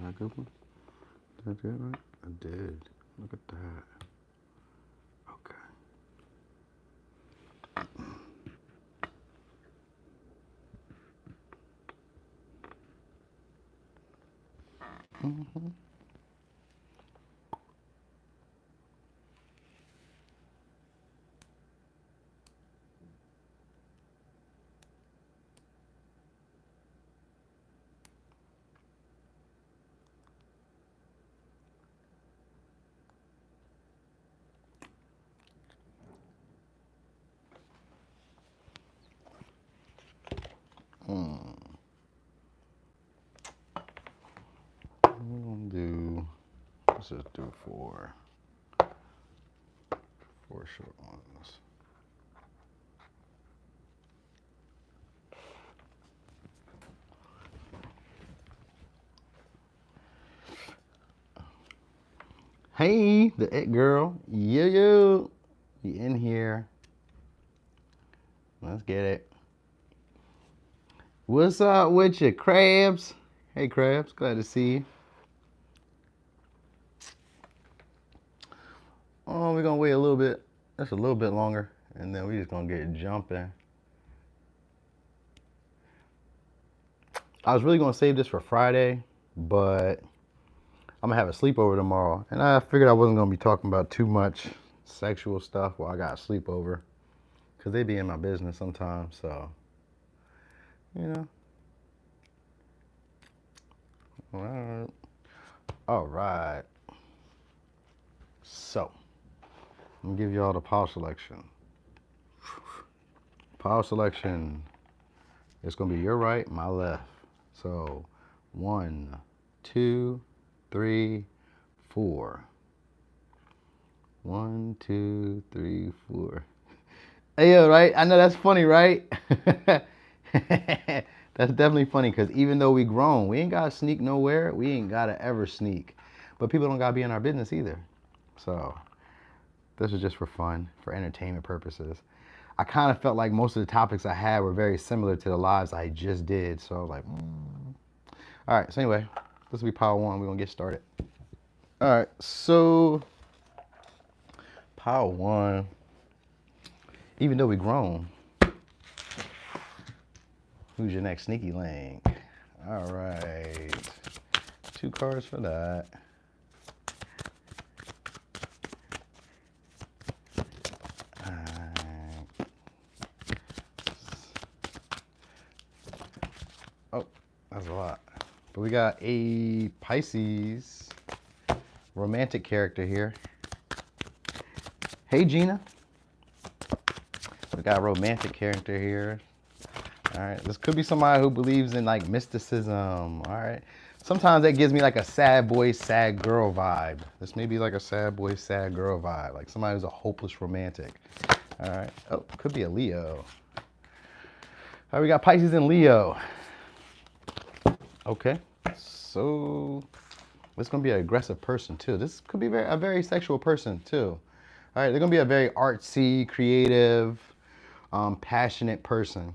Did I good one? Did I do it right? I did. Look at that. Okay. Mm-hmm. We're gonna do. Let's just do four short ones. Hey, the it girl. You in here? Let's get it. What's up with you, Crabs? Hey, Crabs. Glad to see you. Oh, we're gonna wait a little bit. Just a little bit longer, and then we're just gonna get jumping. I was really gonna save this for Friday, but I'm gonna have a sleepover tomorrow, and I figured I wasn't gonna be talking about too much sexual stuff while I got a sleepover, cause they be in my business sometimes. So, you know. All right. So, I'm gonna give y'all the power selection. Power selection. It's gonna be your right, my left. So, 1, 2, 3, 4. 1, 2, 3, 4. Hey, yo, right? I know that's funny, right? That's definitely funny because even though we grown, we ain't gotta sneak nowhere. We ain't gotta ever sneak. But people don't gotta be in our business either. So, this is just for fun, for entertainment purposes. I kind of felt like most of the topics I had were very similar to the lives I just did. So I was like, All right, so anyway, this will be power one. We're going to get started. All right, so power one, even though we grown, who's your next sneaky link? All right, 2 cards for that. Oh, that's a lot. But we got a Pisces romantic character here. Hey, Gina. We got a romantic character here. All right, this could be somebody who believes in like mysticism. All right, sometimes that gives me like a sad boy, sad girl vibe. This may be like a sad boy, sad girl vibe, like somebody who's a hopeless romantic. All right, oh, could be a Leo. All right, we got Pisces and Leo. Okay, so this is gonna be an aggressive person too. This could be a very sexual person too. All right, they're gonna be a very artsy, creative, passionate person.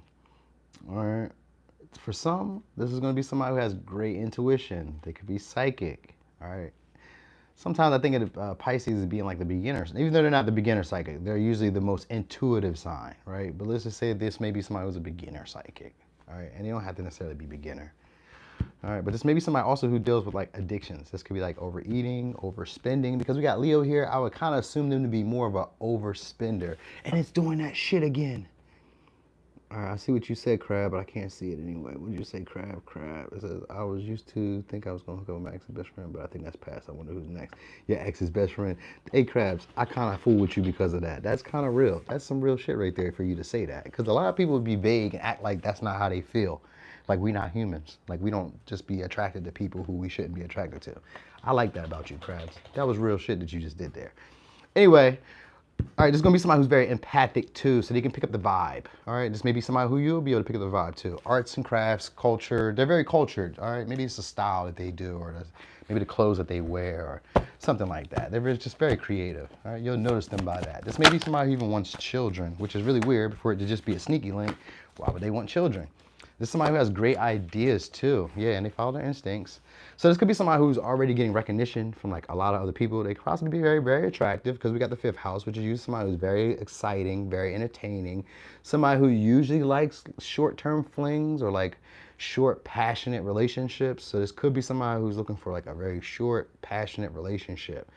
All right. For some, this is going to be somebody who has great intuition. They could be psychic. All right. Sometimes I think of Pisces as being like the beginners. Even though they're not the beginner psychic, they're usually the most intuitive sign, right? But let's just say this may be somebody who's a beginner psychic. All right. And they don't have to necessarily be beginner. All right. But this may be somebody also who deals with like addictions. This could be like overeating, overspending. Because we got Leo here, I would kind of assume them to be more of an overspender. And it's doing that shit again. All right, I see what you said, Crab, but I can't see it anyway. What did you say, Crab? It says, I was used to think I was going to hook up with my ex's best friend, but I think that's past. I wonder who's next. Your ex's best friend. Hey, Crabs, I kind of fool with you because of that. That's kind of real. That's some real shit right there for you to say that. Because a lot of people would be vague and act like that's not how they feel. Like we're not humans. Like we don't just be attracted to people who we shouldn't be attracted to. I like that about you, Crabs. That was real shit that you just did there. Anyway. All right, this is going to be somebody who's very empathic too, so they can pick up the vibe. All right, this may be somebody who you'll be able to pick up the vibe too. Arts and crafts, culture, they're very cultured. All right, maybe it's the style that they do, or maybe the clothes that they wear, or something like that. They're just very creative. All right, you'll notice them by that. This may be somebody who even wants children, which is really weird for it to just be a sneaky link. Why would they want children? This is somebody who has great ideas too. Yeah, and they follow their instincts. So this could be somebody who's already getting recognition from like a lot of other people. They could possibly be very, very attractive because we got the fifth house, which is usually somebody who's very exciting, very entertaining. Somebody who usually likes short-term flings or like short, passionate relationships. So this could be somebody who's looking for like a very short, passionate relationship.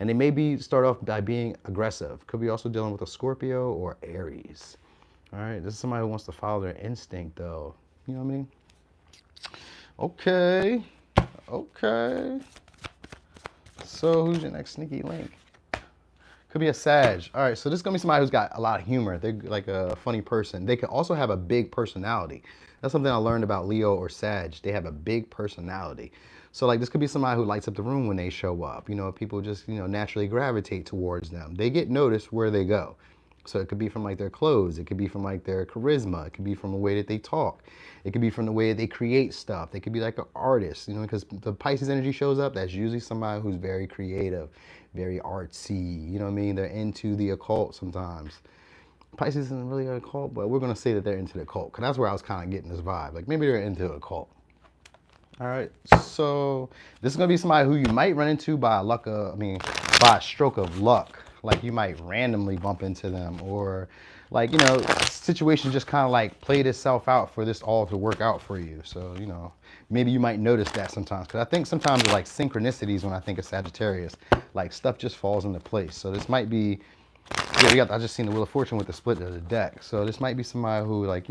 And they maybe start off by being aggressive. Could be also dealing with a Scorpio or Aries. All right, this is somebody who wants to follow their instinct though. You know what I mean? Okay. Okay. So who's your next sneaky link? Could be a Sag. All right, so this is gonna be somebody who's got a lot of humor. They're like a funny person. They could also have a big personality. That's something I learned about Leo or Sag. They have a big personality. So like this could be somebody who lights up the room when they show up. You know, people just, naturally gravitate towards them. They get noticed where they go. So it could be from like their clothes. It could be from like their charisma. It could be from the way that they talk. It could be from the way that they create stuff. They could be like an artist, because the Pisces energy shows up. That's usually somebody who's very creative, very artsy. You know what I mean? They're into the occult sometimes. Pisces isn't really an occult, but we're going to say that they're into the occult because that's where I was kind of getting this vibe. Like maybe they're into a cult. All right, so this is gonna be somebody who you might run into by by a stroke of luck. Like you might randomly bump into them, or like situations just kind of like played itself out for this all to work out for you. So maybe you might notice that sometimes, because I think sometimes it's like synchronicities when I think of Sagittarius, like stuff just falls into place. So this might be, yeah, I just seen the Wheel of Fortune with the split of the deck. So this might be somebody who like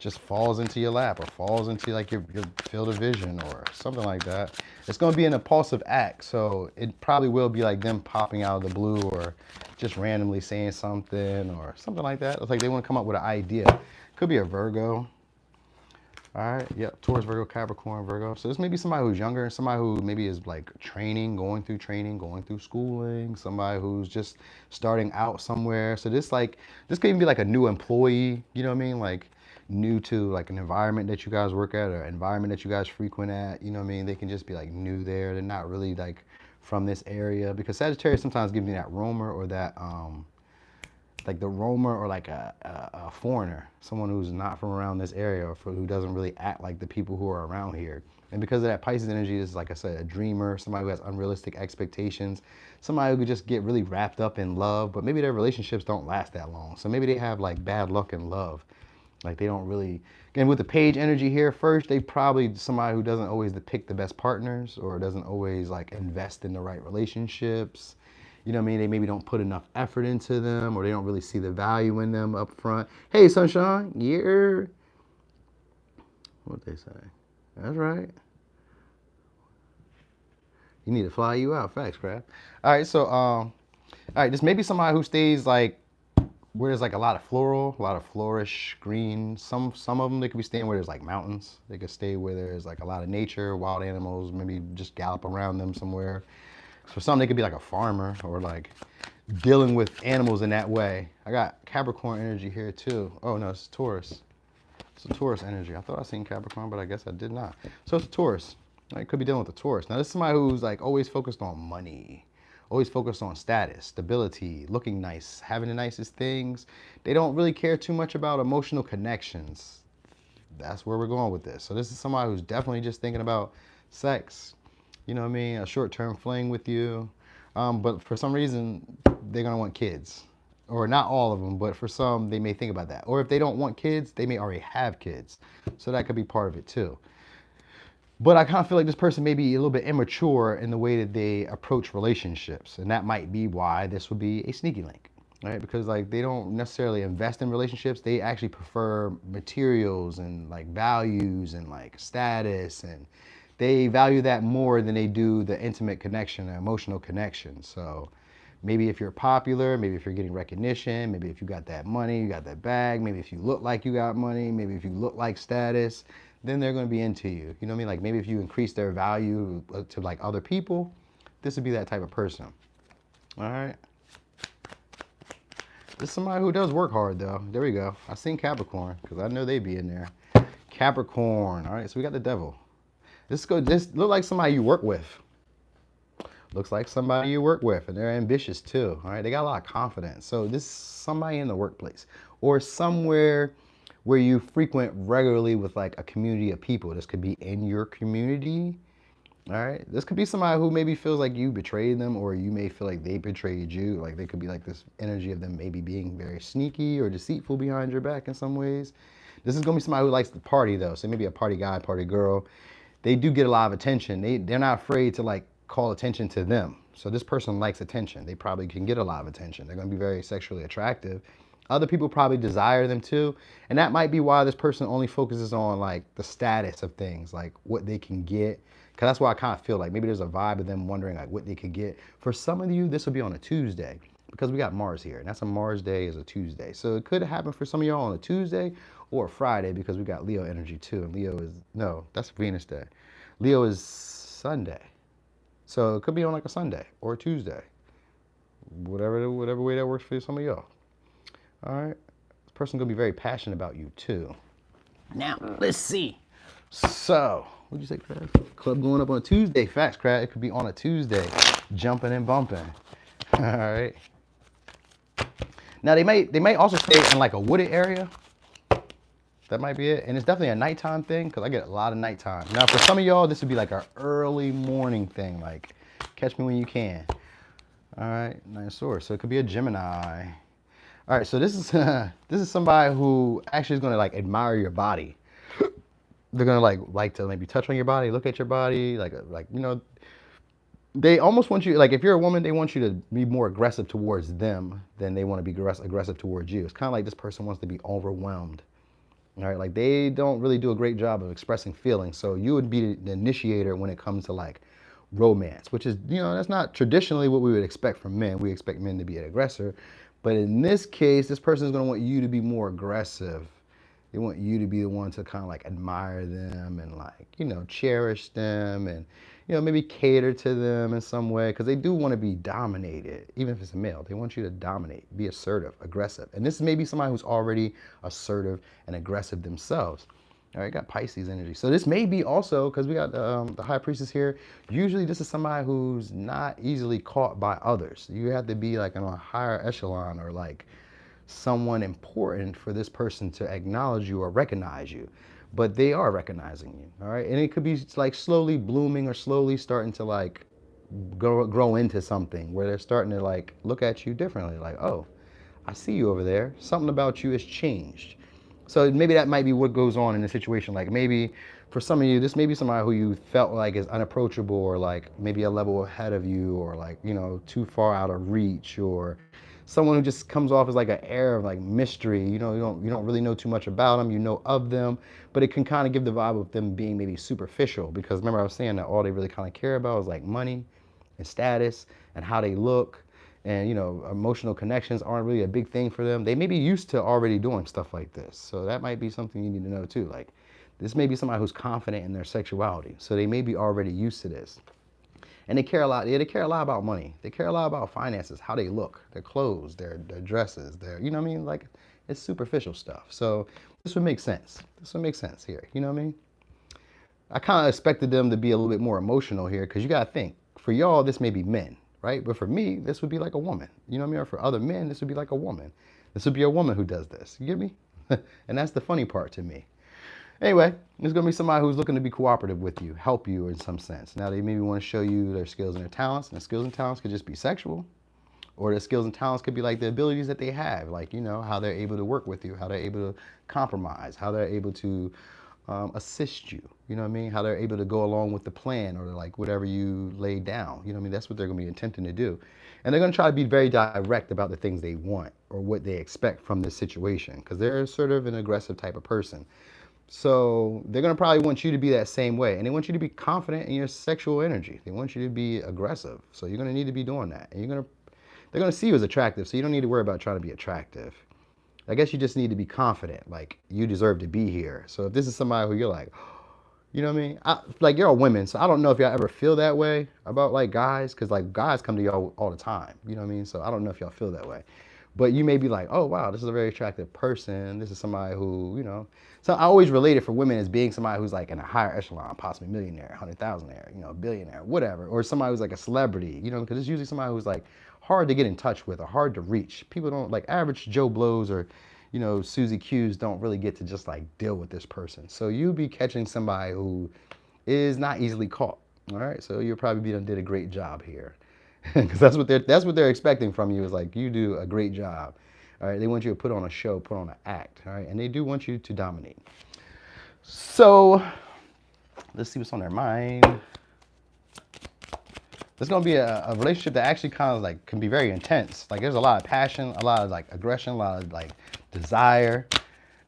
just falls into your lap or falls into like your field of vision or something like that. It's going to be an impulsive act, so it probably will be like them popping out of the blue or just randomly saying something or something like that. It's like they want to come up with an idea. Could be a Virgo. All right, yep, Taurus, Virgo, Capricorn, Virgo. So this may be somebody who's younger, somebody who maybe is like going through schooling, somebody who's just starting out somewhere. So this could even be like a new employee, you know what I mean? Like new to like an environment that you guys work at or an environment that you guys frequent at, you know what I mean? They can just be like new there. They're not really like from this area, because Sagittarius sometimes gives me that roamer or that like the roamer or like a foreigner, someone who's not from around this area or who doesn't really act like the people who are around here. And because of that Pisces energy, this is, like I said, a dreamer, somebody who has unrealistic expectations, somebody who could just get really wrapped up in love, but maybe their relationships don't last that long. So maybe they have like bad luck in love. Like they don't really, again, with the page energy here, first, they probably somebody who doesn't always pick the best partners or doesn't always like invest in the right relationships. You know what I mean? They maybe don't put enough effort into them, or they don't really see the value in them up front. Hey, sunshine, yeah. What they say? That's right. You need to fly you out. Facts, crap. All right, so all right, this may be somebody who stays like where there's like a lot of floral, a lot of flourish, green. Some of them, they could be staying where there's like mountains. They could stay where there's like a lot of nature, wild animals, maybe just gallop around them somewhere. For some, they could be like a farmer or like dealing with animals in that way. I got Capricorn energy here too. Oh no, it's Taurus. It's a Taurus energy. I thought I seen Capricorn, but I guess I did not. So it's a Taurus. I could be dealing with a Taurus. Now this is somebody who's like always focused on money, always focused on status, stability, looking nice, having the nicest things. They don't really care too much about emotional connections. That's where we're going with this. So this is somebody who's definitely just thinking about sex. You know what I mean? A short-term fling with you. But for some reason, they're going to want kids. Or not all of them, but for some, they may think about that. Or if they don't want kids, they may already have kids. So that could be part of it too. But I kind of feel like this person may be a little bit immature in the way that they approach relationships. And that might be why this would be a sneaky link. Right? Because like they don't necessarily invest in relationships. They actually prefer materials and like values and like status, and they value that more than they do the intimate connection, the emotional connection. So maybe if you're popular, maybe if you're getting recognition, maybe if you got that money, you got that bag, maybe if you look like you got money, maybe if you look like status, then they're going to be into you. You know what I mean? Like maybe if you increase their value to like other people, this would be that type of person. All right. This is somebody who does work hard though. There we go. I seen Capricorn because I know they'd be in there. Capricorn. All right. So we got the devil. This look like somebody you work with. Looks like somebody you work with, and they're ambitious too. All right, they got a lot of confidence. So this is somebody in the workplace or somewhere where you frequent regularly with like a community of people. This could be in your community. All right. This could be somebody who maybe feels like you betrayed them, or you may feel like they betrayed you. Like they could be like this energy of them maybe being very sneaky or deceitful behind your back in some ways. This is going to be somebody who likes to party though. So maybe a party guy, party girl. They do get a lot of attention. They're not afraid to like call attention to them. So this person likes attention. They probably can get a lot of attention. They're going to be very sexually attractive. Other people probably desire them too. And that might be why this person only focuses on like the status of things, like what they can get. Because that's why I kind of feel like maybe there's a vibe of them wondering like what they could get. For some of you, this will be on a Tuesday because we got Mars here. And that's a Mars day is a Tuesday. So it could happen for some of y'all on a Tuesday or a Friday because we got Leo energy too. And Leo is, no, that's Venus day. Leo is Sunday. So it could be on like a Sunday or a Tuesday. Whatever way that works for some of y'all. All right. This person's going to be very passionate about you too. Now, let's see. So, what'd you say, Crab? Club going up on a Tuesday. Facts, Crab. It could be on a Tuesday. Jumping and bumping. All right. Now, they might also stay in like a wooded area. That might be it. And it's definitely a nighttime thing because I get a lot of nighttime. Now, for some of y'all, this would be like an early morning thing. Like, catch me when you can. All right. Nice source. So it could be a Gemini. All right. So this is somebody who actually is going to like admire your body. They're going to like to maybe touch on your body, look at your body. Like, you know, they almost want you, like if you're a woman, they want you to be more aggressive towards them than they want to be aggressive towards you. It's kind of like this person wants to be overwhelmed. All right, like they don't really do a great job of expressing feelings. So you would be the initiator when it comes to like romance, which is, you know, that's not traditionally what we would expect from men. We expect men to be an aggressor. But in this case, this person is going to want you to be more aggressive. They want you to be the one to kind of like admire them and like, you know, cherish them and, you know, maybe cater to them in some way because they do want to be dominated. Even if it's a male, they want you to dominate, be assertive, aggressive. And this may be somebody who's already assertive and aggressive themselves. All right, got Pisces energy. So this may be also, because we got the High Priestess here, usually this is somebody who's not easily caught by others. You have to be like on a higher echelon or like someone important for this person to acknowledge you or recognize you. But they are recognizing you, all right? And it could be like slowly blooming or slowly starting to like grow into something where they're starting to like look at you differently. Like, oh, I see you over there. Something about you has changed. So maybe that might be what goes on in a situation. Like maybe for some of you, this may be somebody who you felt like is unapproachable or like maybe a level ahead of you or like, you know, too far out of reach or someone who just comes off as like an air of like mystery. You know, you don't really know too much about them. You know of them, but it can kind of give the vibe of them being maybe superficial because remember I was saying that all they really kind of care about is like money and status and how they look. And, you know, emotional connections aren't really a big thing for them. They may be used to already doing stuff like this. So that might be something you need to know too. Like this may be somebody who's confident in their sexuality. So they may be already used to this. And they care a lot. Yeah, they care a lot about money. They care a lot about finances, how they look, their clothes, their dresses, their, you know what I mean? Like it's superficial stuff. So this would make sense. This would make sense here. You know what I mean? I kind of expected them to be a little bit more emotional here because you got to think for y'all, this may be men. Right? But for me, this would be like a woman. You know what I mean? Or for other men, this would be like a woman. This would be a woman who does this. You get me? And that's the funny part to me. Anyway, there's going to be somebody who's looking to be cooperative with you, help you in some sense. Now, they maybe want to show you their skills and their talents. And the skills and talents could just be sexual. Or their skills and talents could be like the abilities that they have. Like, you know, how they're able to work with you, how they're able to compromise, how they're able to assist you, you know what I mean? How they're able to go along with the plan or like whatever you lay down, you know what I mean? That's what they're gonna be attempting to do. And they're gonna try to be very direct about the things they want or what they expect from this situation because they're sort of an aggressive type of person. So they're gonna probably want you to be that same way and they want you to be confident in your sexual energy. They want you to be aggressive. So you're gonna need to be doing that. And they're gonna see you as attractive, so you don't need to worry about trying to be attractive. I guess you just need to be confident, like you deserve to be here. So if this is somebody who you're like, you know what I mean? Like you're all women, so I don't know if y'all ever feel that way about like guys, because like guys come to y'all all the time, you know what I mean? So I don't know if y'all feel that way. But you may be like, oh wow, this is a very attractive person. This is somebody who, you know. So I always relate it for women as being somebody who's like in a higher echelon, possibly millionaire, 100,000aire, you know, billionaire, whatever. Or somebody who's like a celebrity, you know, because it's usually somebody who's like hard to get in touch with or hard to reach. People don't like average Joe Blows or, you know, Susie Q's don't really get to just like deal with this person. So you'll be catching somebody who is not easily caught. All right, so you'll probably be done did a great job here, because that's what they're expecting from you is like you do a great job. All right, they want you to put on a show, put on an act. All right, and they do want you to dominate. So let's see what's on their mind. There's gonna be a relationship that actually kind of like can be very intense. Like there's a lot of passion, a lot of like aggression, a lot of like desire,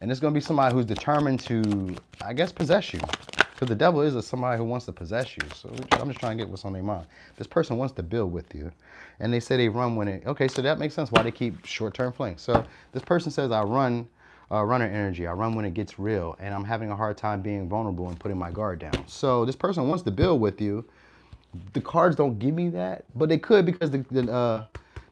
and it's gonna be somebody who's determined to, I guess, possess you. Because the devil is somebody who wants to possess you. So I'm just trying to get what's on their mind. This person wants to build with you, and they say they run when it. Okay, so that makes sense why they keep short-term flings. So this person says I run. Runner energy. I run when it gets real, and I'm having a hard time being vulnerable and putting my guard down. So this person wants to build with you. The cards don't give me that, but they could because the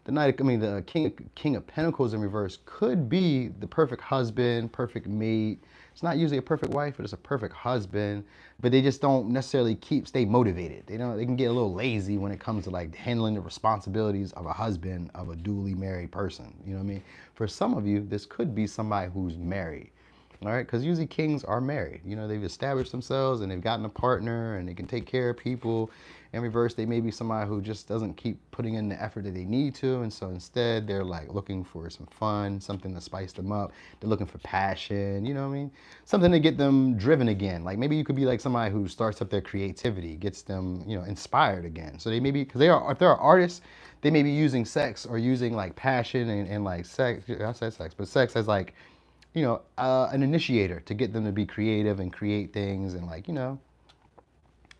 knight, I mean the king of Pentacles in reverse could be the perfect husband, perfect mate. It's not usually a perfect wife, but it's a perfect husband. But they just don't necessarily stay motivated. They can get a little lazy when it comes to like handling the responsibilities of a husband of a duly married person. You know what I mean? For some of you, this could be somebody who's married. All right, because usually kings are married. You know, they've established themselves and they've gotten a partner and they can take care of people. In reverse, they may be somebody who just doesn't keep putting in the effort that they need to. And so instead, they're like looking for some fun, something to spice them up. They're looking for passion, you know what I mean? Something to get them driven again. Like maybe you could be like somebody who starts up their creativity, gets them, you know, inspired again. So they may be, because if they're artists, they may be using sex or using like passion and like sex, I said sex, but sex as like, you know, an initiator to get them to be creative and create things and like, you know,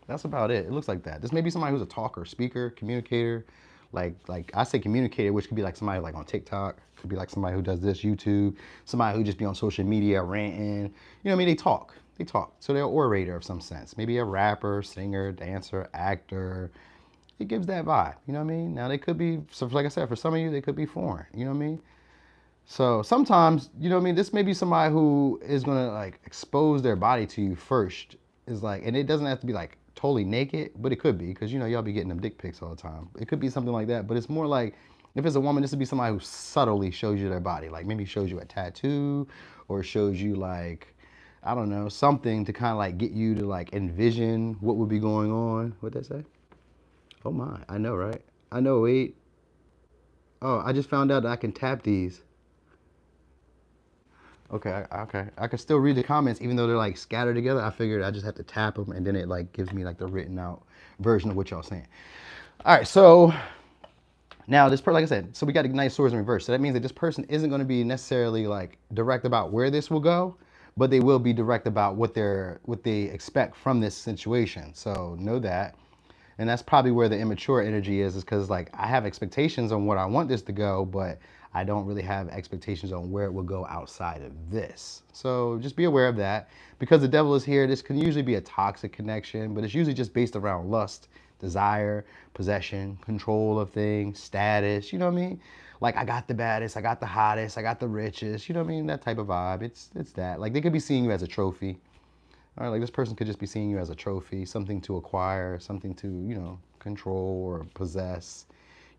that's about it. It looks like that. This may be somebody who's a talker, speaker, communicator. Like I say communicator, which could be like somebody like on TikTok. Could be like somebody who does this, YouTube. Somebody who just be on social media ranting. You know what I mean? They talk. They talk. So they're an orator of some sense. Maybe a rapper, singer, dancer, actor. It gives that vibe. You know what I mean? Now they could be, so like I said, for some of you, they could be foreign. You know what I mean? So sometimes, you know what I mean, this may be somebody who is gonna like expose their body to you first. Is like, and it doesn't have to be like totally naked, but it could be, because you know y'all be getting them dick pics all the time. It could be something like that, but it's more like if it's a woman, this would be somebody who subtly shows you their body. Like maybe shows you a tattoo or shows you like, I don't know, something to kind of like get you to like envision what would be going on. What'd that say? Oh my, I know, right? I know, wait. Oh, I just found out that I can tap these. Okay, okay. I can still read the comments even though they're like scattered together. I figured I just have to tap them and then it like gives me like the written out version of what y'all saying. All right, so now this person, like I said, so we got Ignite Swords in reverse. So that means that this person isn't going to be necessarily like direct about where this will go, but they will be direct about what they expect from this situation. So know that. And that's probably where the immature energy is because like I have expectations on what I want this to go, but I don't really have expectations on where it will go outside of this. So just be aware of that. Because the devil is here, this can usually be a toxic connection, but it's usually just based around lust, desire, possession, control of things, status, you know what I mean? Like I got the baddest, I got the hottest, I got the richest, you know what I mean? That type of vibe. It's that. Like they could be seeing you as a trophy. All right, like this person could just be seeing you as a trophy, something to acquire, something to, you know, control or possess.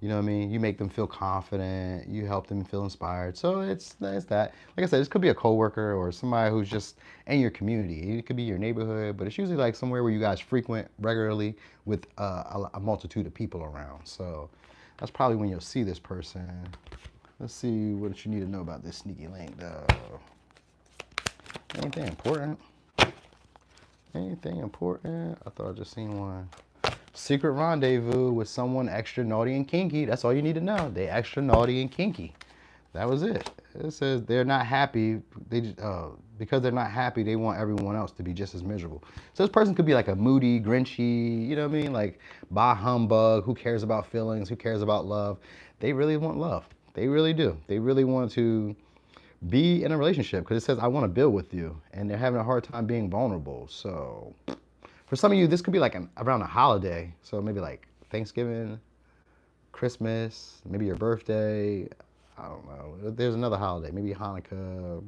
You know what I mean? You make them feel confident. You help them feel inspired. So it's that. Like I said, this could be a coworker or somebody who's just in your community. It could be your neighborhood, but it's usually like somewhere where you guys frequent regularly with a multitude of people around. So that's probably when you'll see this person. Let's see what you need to know about this sneaky link, though. Anything important? Anything important? I thought I just seen one. Secret rendezvous with someone extra naughty and kinky. That's all you need to know. They extra naughty and kinky. That was it. It says they're not happy. Because they're not happy, they want everyone else to be just as miserable. So this person could be like a moody, grinchy, you know what I mean? Like bah humbug. Who cares about feelings? Who cares about love? They really want love. They really do. They really want to be in a relationship because it says I want to build with you, and they're having a hard time being vulnerable. So for some of you, this could be like around a holiday. So maybe like Thanksgiving, Christmas, maybe your birthday. I don't know. There's another holiday, maybe Hanukkah,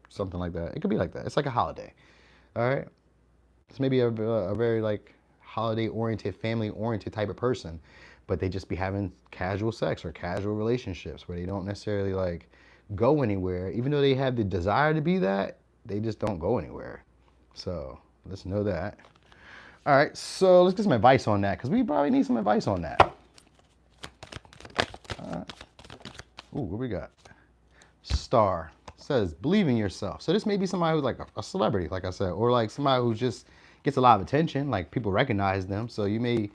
something like that. It could be like that. It's like a holiday. All right. It's maybe a very like holiday oriented, family oriented type of person, but they just be having casual sex or casual relationships where they don't necessarily like go anywhere. Even though they have the desire to be that, they just don't go anywhere. So let's know that. All right, so let's get some advice on that because we probably need some advice on that. Ooh, what we got? Star. Says, believe in yourself. So this may be somebody who's like a celebrity, like I said, or like somebody who just gets a lot of attention, like people recognize them. So you may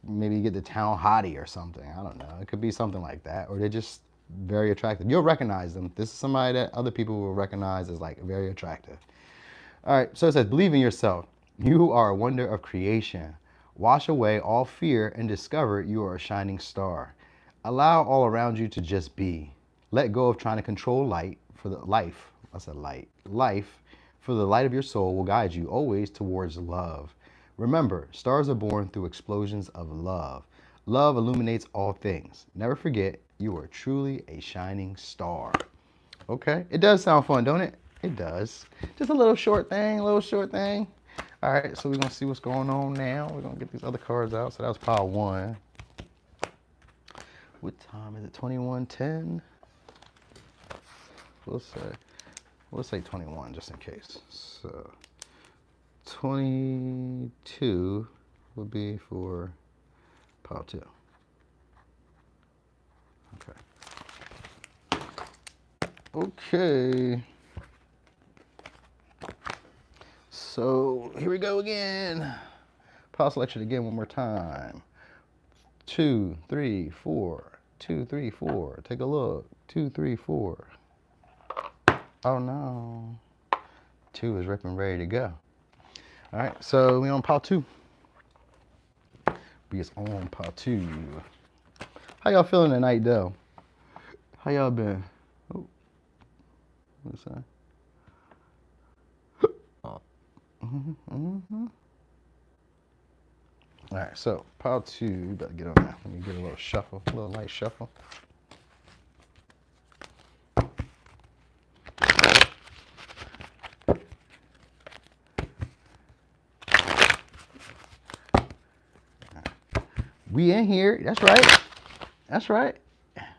maybe get the town hottie or something. I don't know. It could be something like that. Or they're just very attractive. You'll recognize them. This is somebody that other people will recognize as like very attractive. All right, so it says, believe in yourself. You are a wonder of creation. Wash away all fear and discover you are a shining star. Allow all around you to just be. Let go of trying to control light for the life. I said light. Life for the light of your soul will guide you always towards love. Remember, stars are born through explosions of love. Love illuminates all things. Never forget, you are truly a shining star. Okay, it does sound fun, don't it? It does. Just a little short thing, All right, so we're gonna see what's going on now. We're gonna get these other cards out. So that was pile 1. What time is it? 21:10. We'll say 21 just in case. So 22 would be for pile 2. Okay. So here we go again. Pile selection again one more time. 2, 3, 4. 2, 3, 4. Take a look. 2, 3, 4. Oh no. 2 is ripping ready to go. All right, so we on pile 2. We is on pile 2. How y'all feeling tonight though? How y'all been? Oh, what's that? All right, so pile 2, you better get on that. Let me get a little shuffle, a little light shuffle. We in here. That's right. That's right.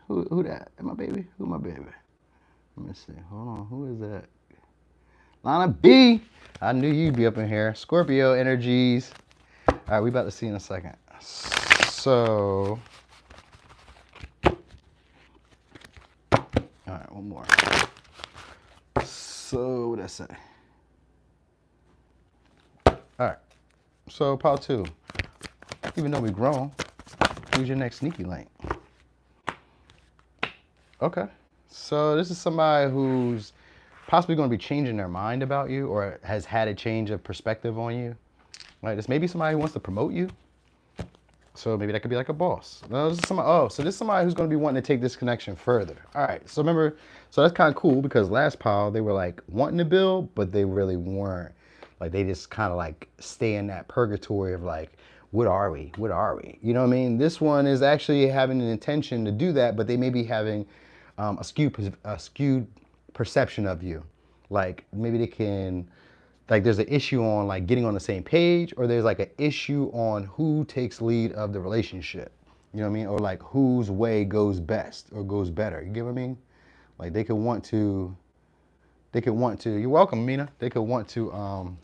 Who that? My baby? Who my baby? Let me see. Hold on. Who is that? Lana B. I knew you'd be up in here. Scorpio energies. All right, we about to see in a second. So, all right, one more. So, what did I say? All right. So, pile 2. Even though we've grown, who's your next sneaky link? Okay. So, this is somebody who's possibly going to be changing their mind about you or has had a change of perspective on you. Right? This may be somebody who wants to promote you. So maybe that could be like a boss. No, this is somebody, so this is somebody who's going to be wanting to take this connection further. All right. So remember, so that's kind of cool because last pile, they were like wanting to build, but they really weren't. Like they just kind of like stay in that purgatory of like, what are we? What are we? You know what I mean? This one is actually having an intention to do that, but they may be having a skewed perception of you. Like maybe they can, like there's an issue on like getting on the same page, or there's like an issue on who takes lead of the relationship. You know what I mean? Or like whose way goes best or goes better. You get what I mean? Like they could want to, you're welcome, Mina. They could want to,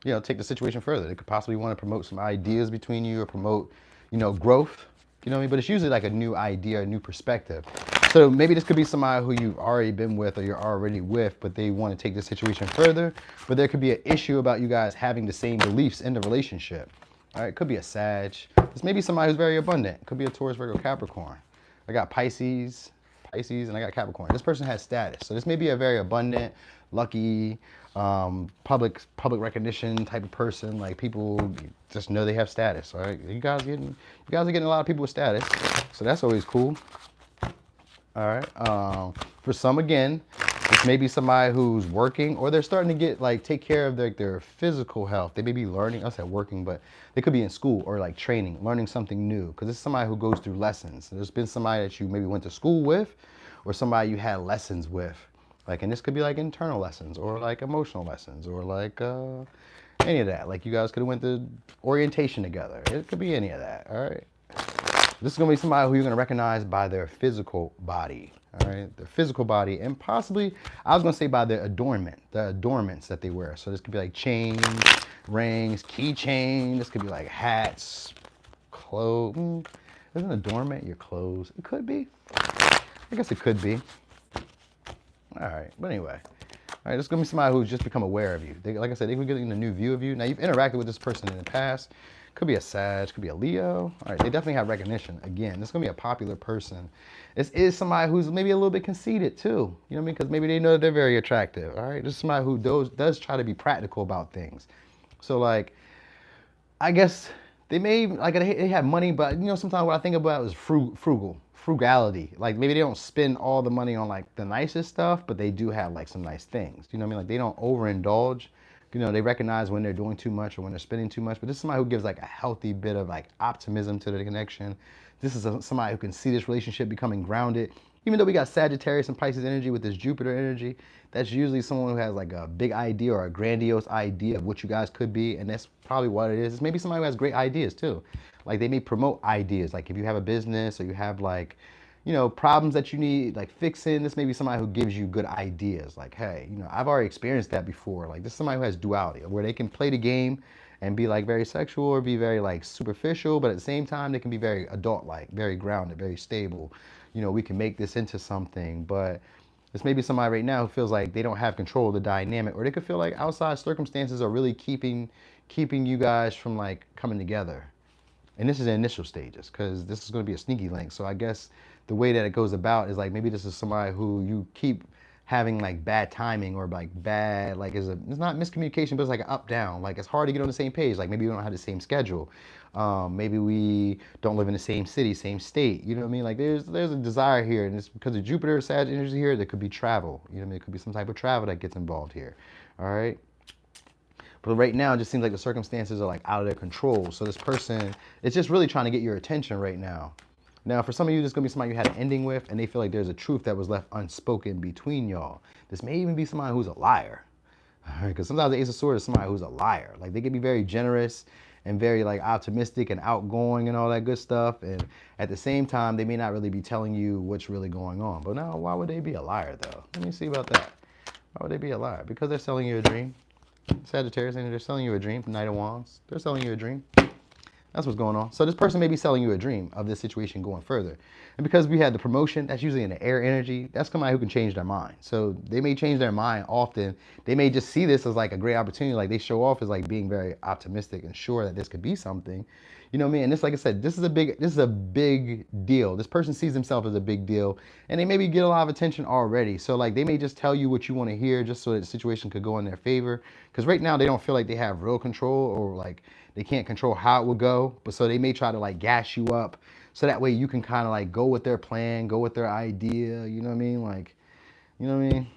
you know, take the situation further. They could possibly want to promote some ideas between you or promote, you know, growth. You know what I mean? But it's usually like a new idea, a new perspective. So maybe this could be somebody who you've already been with or you're already with, but they want to take the situation further. But there could be an issue about you guys having the same beliefs in the relationship. All right, it could be a Sag. This may be somebody who's very abundant. It could be a Taurus, Virgo, Capricorn. I got Pisces, and I got Capricorn. This person has status. So this may be a very abundant, lucky, public recognition type of person. Like people just know they have status. All right, you guys are getting a lot of people with status. So that's always cool. All right. For some, again, this may be somebody who's working or they're starting to get like take care of their physical health. They may be learning. I said working, but they could be in school or like training, learning something new. Because this is somebody who goes through lessons. There's been somebody that you maybe went to school with, or somebody you had lessons with. Like, and this could be like internal lessons or like emotional lessons or like any of that. Like you guys could have went to orientation together. It could be any of that. All right. This is going to be somebody who you're going to recognize by their physical body. All right, their physical body, and possibly, I was going to say by their adornment, the adornments that they wear. So this could be like chains, rings, keychain. This could be like hats, clothes. Isn't adornment your clothes? It could be. I guess it could be. All right, but anyway. All right, this is going to be somebody who's just become aware of you. Like I said, they could get a new view of you. Now, you've interacted with this person in the past. Could be a Sag, could be a Leo. All right, they definitely have recognition. Again, this is going to be a popular person. This is somebody who's maybe a little bit conceited too. You know what I mean? Because maybe they know that they're very attractive. All right, this is somebody who does try to be practical about things. So, like, I guess they may, like, they have money, but, you know, sometimes what I think about is frugality. Like, maybe they don't spend all the money on, like, the nicest stuff, but they do have, like, some nice things. You know what I mean? Like, they don't overindulge. You know, they recognize when they're doing too much or when they're spending too much. But this is somebody who gives, like, a healthy bit of, like, optimism to the connection. This is somebody who can see this relationship becoming grounded. Even though we got Sagittarius and Pisces energy with this Jupiter energy, that's usually someone who has like a big idea or a grandiose idea of what you guys could be. And that's probably what it is. It's maybe somebody who has great ideas too. Like, they may promote ideas. Like, if you have a business or you have, like, you know, problems that you need like fixing, this may be somebody who gives you good ideas. Like, hey, you know, I've already experienced that before. Like, this is somebody who has duality, where they can play the game and be like very sexual or be very like superficial, but at the same time they can be very adult-like, very grounded, very stable. You know, we can make this into something. But this may be somebody right now who feels like they don't have control of the dynamic, or they could feel like outside circumstances are really keeping you guys from like coming together. And this is the initial stages, because this is going to be a sneaky link. So I guess the way that it goes about is like, maybe this is somebody who you keep having like bad timing, or like bad, like it's not miscommunication, but it's like an up down. Like, it's hard to get on the same page. Like, maybe we don't have the same schedule. Maybe we don't live in the same city, same state. You know what I mean? Like, there's a desire here, and it's because of Jupiter, Sag energy here. There could be travel. You know what I mean? It could be some type of travel that gets involved here. All right. But right now, it just seems like the circumstances are like out of their control. So this person, it's just really trying to get your attention right now. Now, for some of you, this is going to be somebody you had an ending with, and they feel like there's a truth that was left unspoken between y'all. This may even be somebody who's a liar. All right, because sometimes the Ace of Swords is somebody who's a liar. Like, they can be very generous and very like optimistic and outgoing and all that good stuff. And at the same time, they may not really be telling you what's really going on. But now, why would they be a liar, though? Let me see about that. Why would they be a liar? Because they're selling you a dream. Sagittarius, and they're selling you a dream. Knight of Wands, they're selling you a dream. That's what's going on. So this person may be selling you a dream of this situation going further. And because we had the promotion, that's usually in the air energy, that's somebody who can change their mind. So they may change their mind often. They may just see this as like a great opportunity. Like, they show off as like being very optimistic and sure that this could be something. You know what I mean? And this, like I said, this is a big deal. This person sees themselves as a big deal, and they maybe get a lot of attention already. So like, they may just tell you what you want to hear just so that the situation could go in their favor. Because right now they don't feel like they have real control, or like they can't control how it will go. But so they may try to like gas you up, so that way you can kind of like go with their plan, go with their idea. You know what I mean? Like, you know what I mean?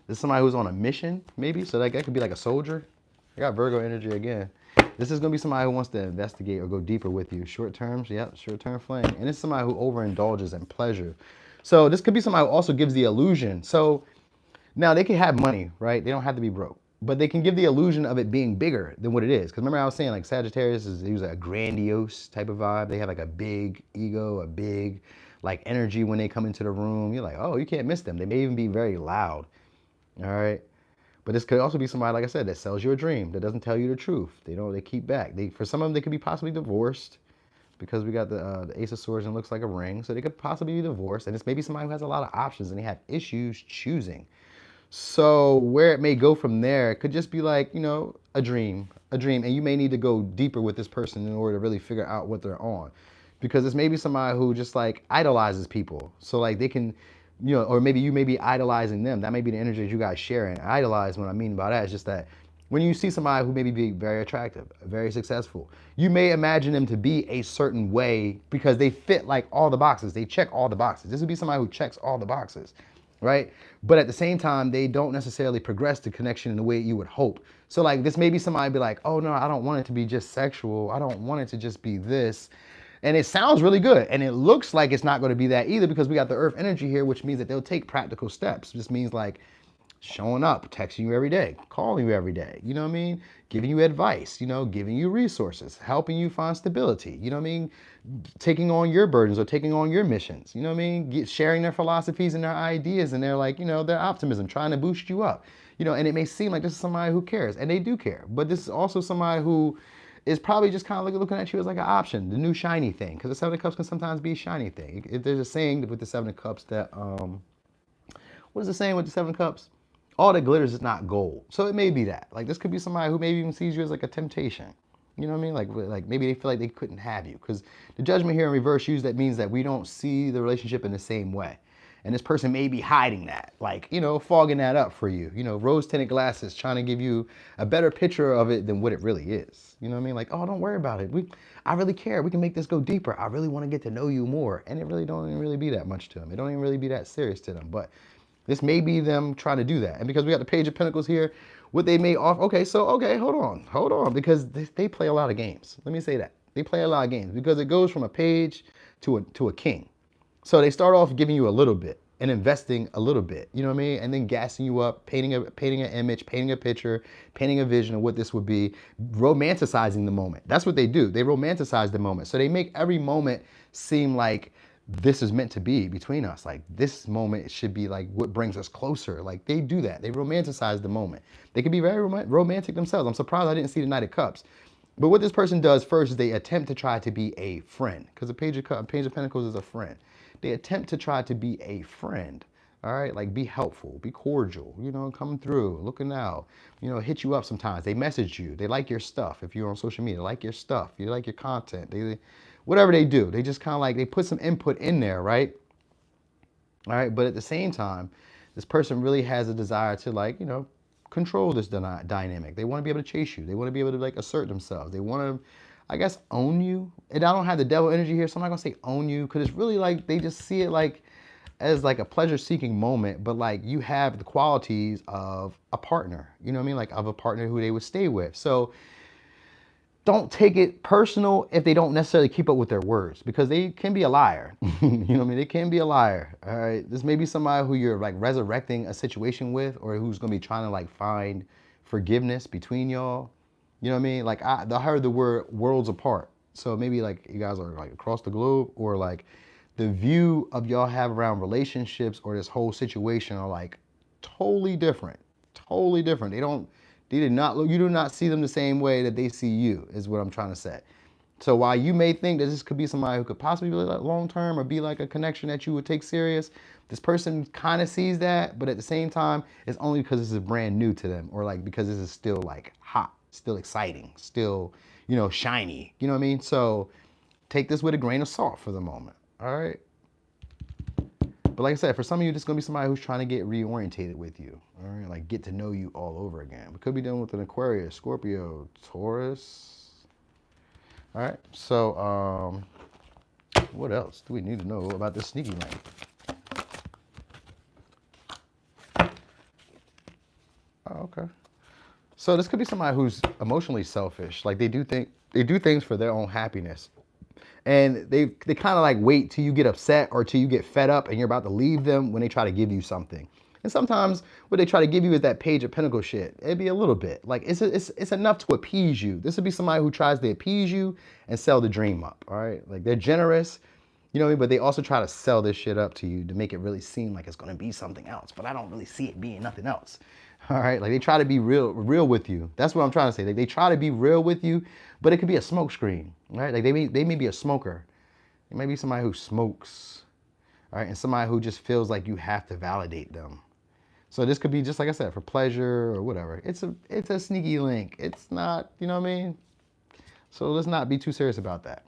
This is somebody who's on a mission, maybe. So that could be like a soldier. I got Virgo energy again. This is going to be somebody who wants to investigate or go deeper with you. Short terms, yep, short-term flame. And it's somebody who overindulges in pleasure. So this could be somebody who also gives the illusion. So now they can have money, right? They don't have to be broke. But they can give the illusion of it being bigger than what it is. Because remember I was saying, like, Sagittarius is usually a grandiose type of vibe. They have like a big ego, a big like energy when they come into the room. You're like, oh, you can't miss them. They may even be very loud. All right. But this could also be somebody, like I said, that sells you a dream, that doesn't tell you the truth. They keep back. For some of them, they could be possibly divorced, because we got the Ace of Swords and it looks like a ring. So they could possibly be divorced. And it's maybe somebody who has a lot of options and they have issues choosing. So where it may go from there, it could just be like, you know, a dream. And you may need to go deeper with this person in order to really figure out what they're on. Because it's maybe somebody who just like idolizes people. So like they can, you know, or maybe you may be idolizing them. That may be the energy that you guys share. And idolize, what I mean by that is just that when you see somebody who maybe be very attractive, very successful, you may imagine them to be a certain way because they fit like all the boxes. They check all the boxes. This would be somebody who checks all the boxes, right? But at the same time, they don't necessarily progress the connection in the way you would hope. So like, this may be somebody be like, oh no, I don't want it to be just sexual. I don't want it to just be this. And it sounds really good. And it looks like it's not going to be that either, because we got the earth energy here, which means that they'll take practical steps. This means like, showing up, texting you every day, calling you every day, you know what I mean? Giving you advice, giving you resources, helping you find stability, you know what I mean? Taking on your burdens or taking on your missions, you know what I mean? Sharing their philosophies and their ideas and their their optimism, trying to boost you up, and it may seem like this is somebody who cares, and they do care, but this is also somebody who is probably just kind of looking at you as like an option, the new shiny thing, because the Seven of Cups can sometimes be a shiny thing. There's a saying with the Seven of Cups that, what is the saying with the Seven of Cups? All that glitters is not gold. So it may be that. Like this could be somebody who maybe even sees you as like a temptation. You know what I mean? Like maybe they feel like they couldn't have you. Because the judgment here in reverse usually that means that we don't see the relationship in the same way. And this person may be hiding that, like, fogging that up for you. Rose tinted glasses, trying to give you a better picture of it than what it really is. You know what I mean? Like, oh, don't worry about it. I really care. We can make this go deeper. I really want to get to know you more. And it really don't even really be that much to them. It don't even really be that serious to them. But this may be them trying to do that. And because we got the Page of Pentacles here, what they may offer, okay, hold on, because they play a lot of games. Let me say that. They play a lot of games because it goes from a page to a king. So they start off giving you a little bit and investing a little bit, you know what I mean? And then gassing you up, painting an image, painting a picture, painting a vision of what this would be, romanticizing the moment. That's what they do. They romanticize the moment. So they make every moment seem like this is meant to be between us. Like this moment should be like what brings us closer. Like they do that. They romanticize the moment. They can be very romantic themselves. I'm surprised I didn't see the Knight of Cups. But what this person does first is they attempt to try to be a friend, because the Page of Pentacles is a friend. They attempt to try to be a friend. All right, like be helpful, be cordial, come through, looking out, hit you up sometimes. They message you, they like your stuff. If you're on social media, they like your stuff, you like your content. Whatever they do, they just kind of like, they put some input in there, right? All right, but at the same time, this person really has a desire to control this dynamic. They want to be able to chase you. They want to be able to assert themselves. They want to, I guess, own you. And I don't have the devil energy here, so I'm not gonna say own you, because it's really like they just see it as a pleasure-seeking moment, but you have the qualities of a partner. You know what I mean? Like of a partner who they would stay with. So don't take it personal if they don't necessarily keep up with their words, because they can be a liar. You know what I mean? They can be a liar. All right. This may be somebody who you're resurrecting a situation with, or who's gonna be trying to find forgiveness between y'all. You know what I mean? I heard the word worlds apart. So maybe you guys are across the globe, or the view of y'all have around relationships or this whole situation are totally different. Totally different. You do not see them the same way that they see you, is what I'm trying to say. So while you may think that this could be somebody who could possibly be long term or be a connection that you would take serious, this person kind of sees that, but at the same time, it's only because this is brand new to them, or because this is still hot, still exciting, still, shiny. You know what I mean? So take this with a grain of salt for the moment. All right. But like I said, for some of you, this is going to be somebody who's trying to get reorientated with you. All right. Get to know you all over again. We could be dealing with an Aquarius, Scorpio, Taurus. All right. So, what else do we need to know about this sneaky link? Oh, okay. So this could be somebody who's emotionally selfish. They do things for their own happiness. And they kind of wait till you get upset or till you get fed up and you're about to leave them when they try to give you something. And sometimes what they try to give you is that Page of Pentacles shit. It'd be a little bit. It's enough to appease you. This would be somebody who tries to appease you and sell the dream up, all right? They're generous, you know what I mean? But they also try to sell this shit up to you to make it really seem like it's going to be something else. But I don't really see it being nothing else. All right, they try to be real with you. That's what I'm trying to say. They try to be real with you, but it could be a smoke screen, right? They may be a smoker. It may be somebody who smokes, all right, and somebody who just feels like you have to validate them. So this could be just like I said, for pleasure or whatever. It's a sneaky link. It's not, you know what I mean? So let's not be too serious about that.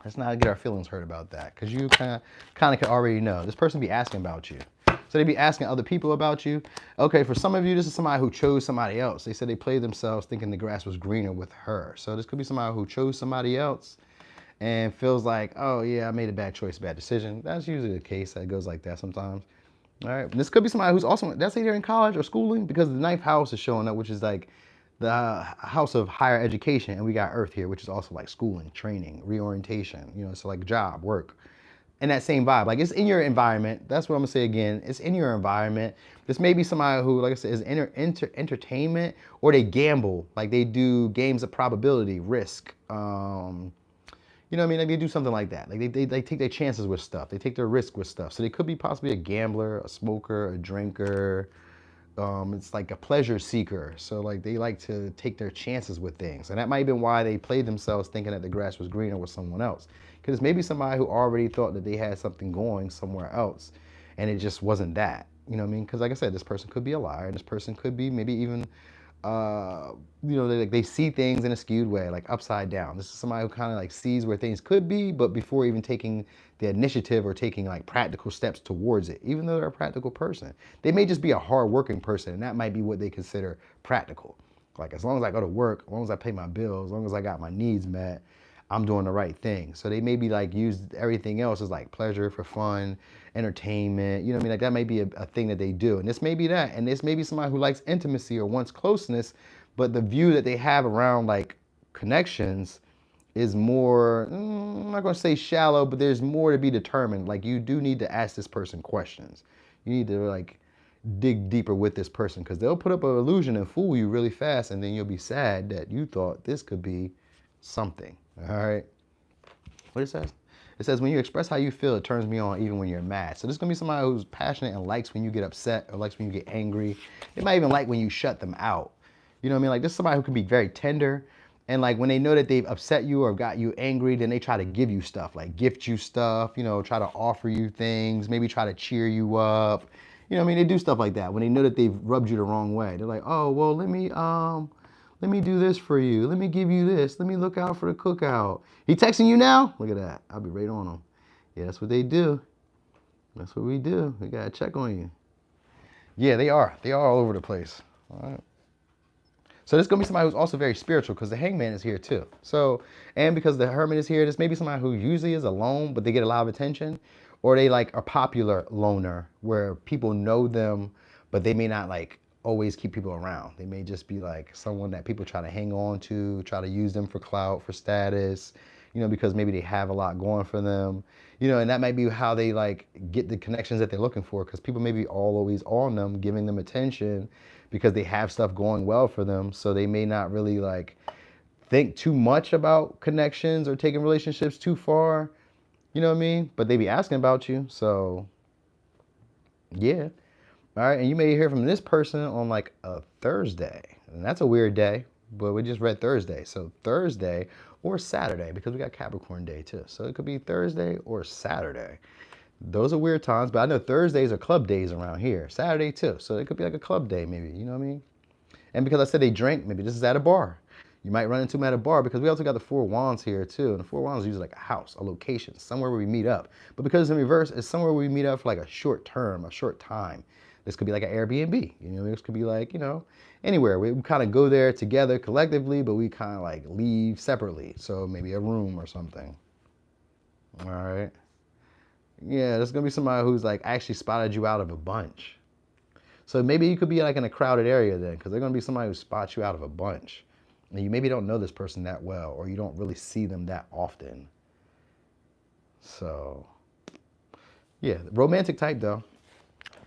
Let's not get our feelings hurt about that, because you kind of can already know. This person be asking about you. So they be asking other people about you. Okay, for some of you, this is somebody who chose somebody else. They said they played themselves thinking the grass was greener with her. So this could be somebody who chose somebody else and feels like, oh yeah, I made a bad choice, bad decision. That's usually the case. That goes like that sometimes. All right, this could be somebody who's also, that's either in college or schooling, because the ninth house is showing up, which is the house of higher education. And we got Earth here, which is also schooling, training, reorientation, so job, work, in that same vibe. Like, it's in your environment. That's what I'm gonna say again. It's in your environment. This may be somebody who, like I said, is entertainment, or they gamble. Like, they do games of probability, risk. You know what I mean? Like, they do something like that. Like, they take their chances with stuff. They take their risk with stuff. So they could be possibly a gambler, a smoker, a drinker. It's like a pleasure seeker. So like, they like to take their chances with things. And that might have been why they played themselves thinking that the grass was greener with someone else. Because maybe somebody who already thought that they had something going somewhere else, and it just wasn't that. You know what I mean? Because like I said, this person could be a liar, and this person could be maybe even you know, they see things in a skewed way, like upside down. This is somebody who kind of like sees where things could be, but before even taking the initiative or taking like practical steps towards it, even though they're a practical person. They may just be a hard-working person, and that might be what they consider practical. Like, as long as I go to work, as long as I pay my bills, as long as I got my needs met, I'm doing the right thing. So they maybe like use everything else as like pleasure, for fun, entertainment. You know what I mean? Like, that might be a thing that they do. And this may be that. And this may be somebody who likes intimacy or wants closeness, but the view that they have around like connections is more, I'm not gonna say shallow, but there's more to be determined. Like, you do need to ask this person questions. You need to like dig deeper with this person, because they'll put up an illusion and fool you really fast, and then you'll be sad that you thought this could be something. All right. What it says? It says, when you express how you feel, it turns me on even when you're mad. So this is going to be somebody who's passionate and likes when you get upset, or likes when you get angry. They might even like when you shut them out. You know what I mean? Like, this is somebody who can be very tender. And like, when they know that they've upset you or got you angry, then they try to give you stuff, like gift you stuff, you know, try to offer you things, maybe try to cheer you up. You know what I mean? They do stuff like that when they know that they've rubbed you the wrong way. They're like, oh, well, let me do this for you. Let me give you this. Let me look out for the cookout. He texting you now? Look at that. I'll be right on him. Yeah, that's what they do. That's what we do. We got to check on you. Yeah, they are. They are all over the place. All right. So this is going to be somebody who's also very spiritual, because the hangman is here too. So, and because the hermit is here, this may be somebody who usually is alone, but they get a lot of attention. Or they like a popular loner, where people know them, but they may not like always keep people around. They may just be like someone that people try to hang on to, try to use them for clout, for status, you know, because maybe they have a lot going for them, you know, and that might be how they like get the connections that they're looking for, because people may be always on them, giving them attention because they have stuff going well for them. So they may not really like think too much about connections or taking relationships too far. You know what I mean? But they be asking about you. So, yeah. All right. And you may hear from this person on like a Thursday. And that's a weird day, but we just read Thursday. So Thursday or Saturday, because we got Capricorn Day too. So it could be Thursday or Saturday. Those are weird times, but I know Thursdays are club days around here. Saturday too. So it could be like a club day maybe. You know what I mean? And because I said they drink, maybe this is at a bar. You might run into them at a bar, because we also got the Four Wands here too. And the Four Wands is usually like a house, a location, somewhere where we meet up. But because in reverse, it's somewhere where we meet up for like a short term, a short time. This could be like an Airbnb. You know, this could be like, you know, anywhere. We kind of go there together collectively, but we kind of like leave separately. So maybe a room or something. All right. Yeah, there's going to be somebody who's like actually spotted you out of a bunch. So maybe you could be like in a crowded area then, because they're going to be somebody who spots you out of a bunch. And you maybe don't know this person that well, or you don't really see them that often. So, yeah, romantic type though,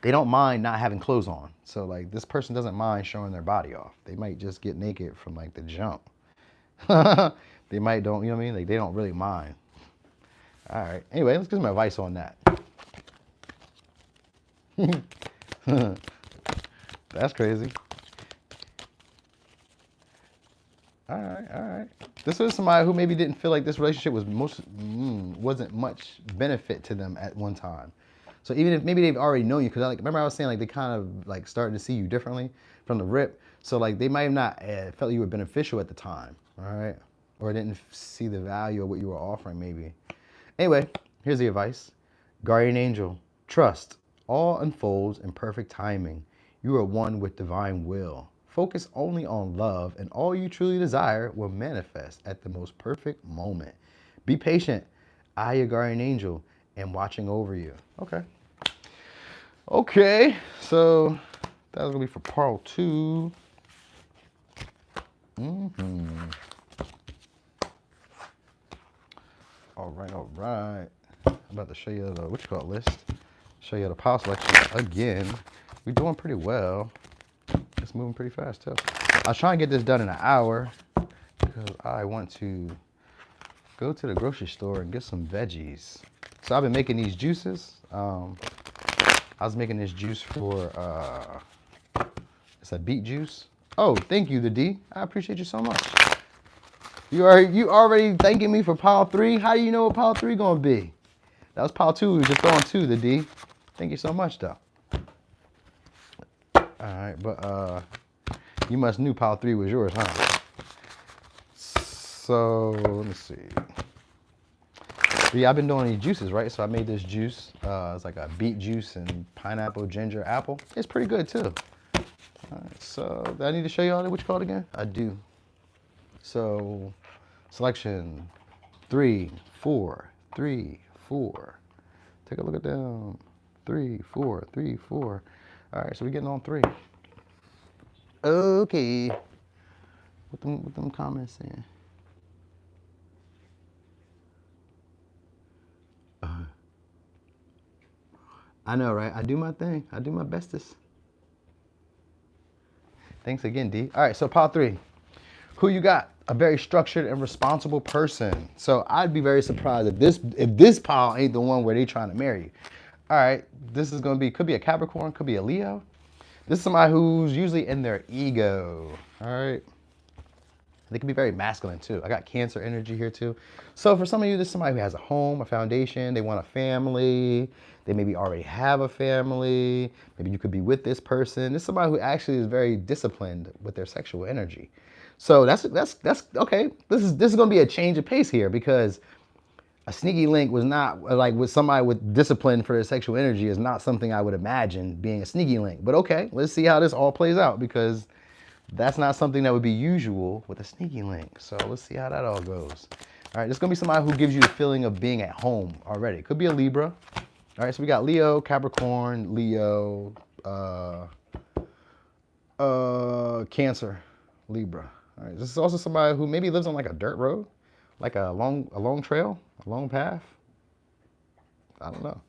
they don't mind not having clothes on. So like, this person doesn't mind showing their body off. They might just get naked from like the jump. They might don't, you know what I mean? Like, they don't really mind. All right. Anyway, let's get some advice on that. That's crazy. All right, all right. This is somebody who maybe didn't feel like this relationship was wasn't much benefit to them at one time. So even if maybe they've already known you, because like, remember I was saying like they kind of like started to see you differently from the rip. So like, they might have not felt you were beneficial at the time, all right? Or didn't see the value of what you were offering maybe. Anyway, here's the advice. Guardian angel, trust. All unfolds in perfect timing. You are one with divine will. Focus only on love, and all you truly desire will manifest at the most perfect moment. Be patient. I, your guardian angel, am watching over you. Okay. Okay, so that was going to be for part 2. All right, all right. I'm about to show you the, what you call it, list. Show you the pile selection again. We're doing pretty well. It's moving pretty fast too. I was trying to get this done in an hour because I want to go to the grocery store and get some veggies. So I've been making these juices. I was making this juice for, it's a beet juice. Oh, thank you, the D. I appreciate you so much. You already thanking me for pile 3? How do you know what pile 3 gonna be? That was pile 2, we were just on 2, the D. Thank you so much, though. All right, but you must knew pile 3 was yours, huh? So, let me see. But yeah, I've been doing these juices, right? So I made this juice. It's like a beet juice and pineapple, ginger, apple. It's pretty good, too. All right, so do I need to show you all that? What you call it again? I do. So, selection 3, 4, 3, 4. Take a look at them. 3, 4, 3, 4. All right, so we're getting on 3. Okay. What them comments saying? I know, right? I do my thing. I do my bestest. Thanks again, D. All right, so pile 3. Who you got? A very structured and responsible person. So I'd be very surprised if this pile ain't the one where they trying to marry you. All right, this is gonna be, could be a Capricorn, could be a Leo. This is somebody who's usually in their ego. All right. They can be very masculine too. I got Cancer energy here too. So for some of you, this is somebody who has a home, a foundation, they want a family. They maybe already have a family. Maybe you could be with this person. This is somebody who actually is very disciplined with their sexual energy. So that's okay. This is gonna be a change of pace here because a sneaky link was not like with somebody with discipline for their sexual energy is not something I would imagine being a sneaky link. But okay, let's see how this all plays out because that's not something that would be usual with a sneaky link. So let's see how that all goes. All right, this is gonna be somebody who gives you the feeling of being at home already. Could be a Libra. All right, so we got Leo, Capricorn, Leo, Cancer, Libra. All right, this is also somebody who maybe lives on like a dirt road, like a long trail, a long path. I don't know.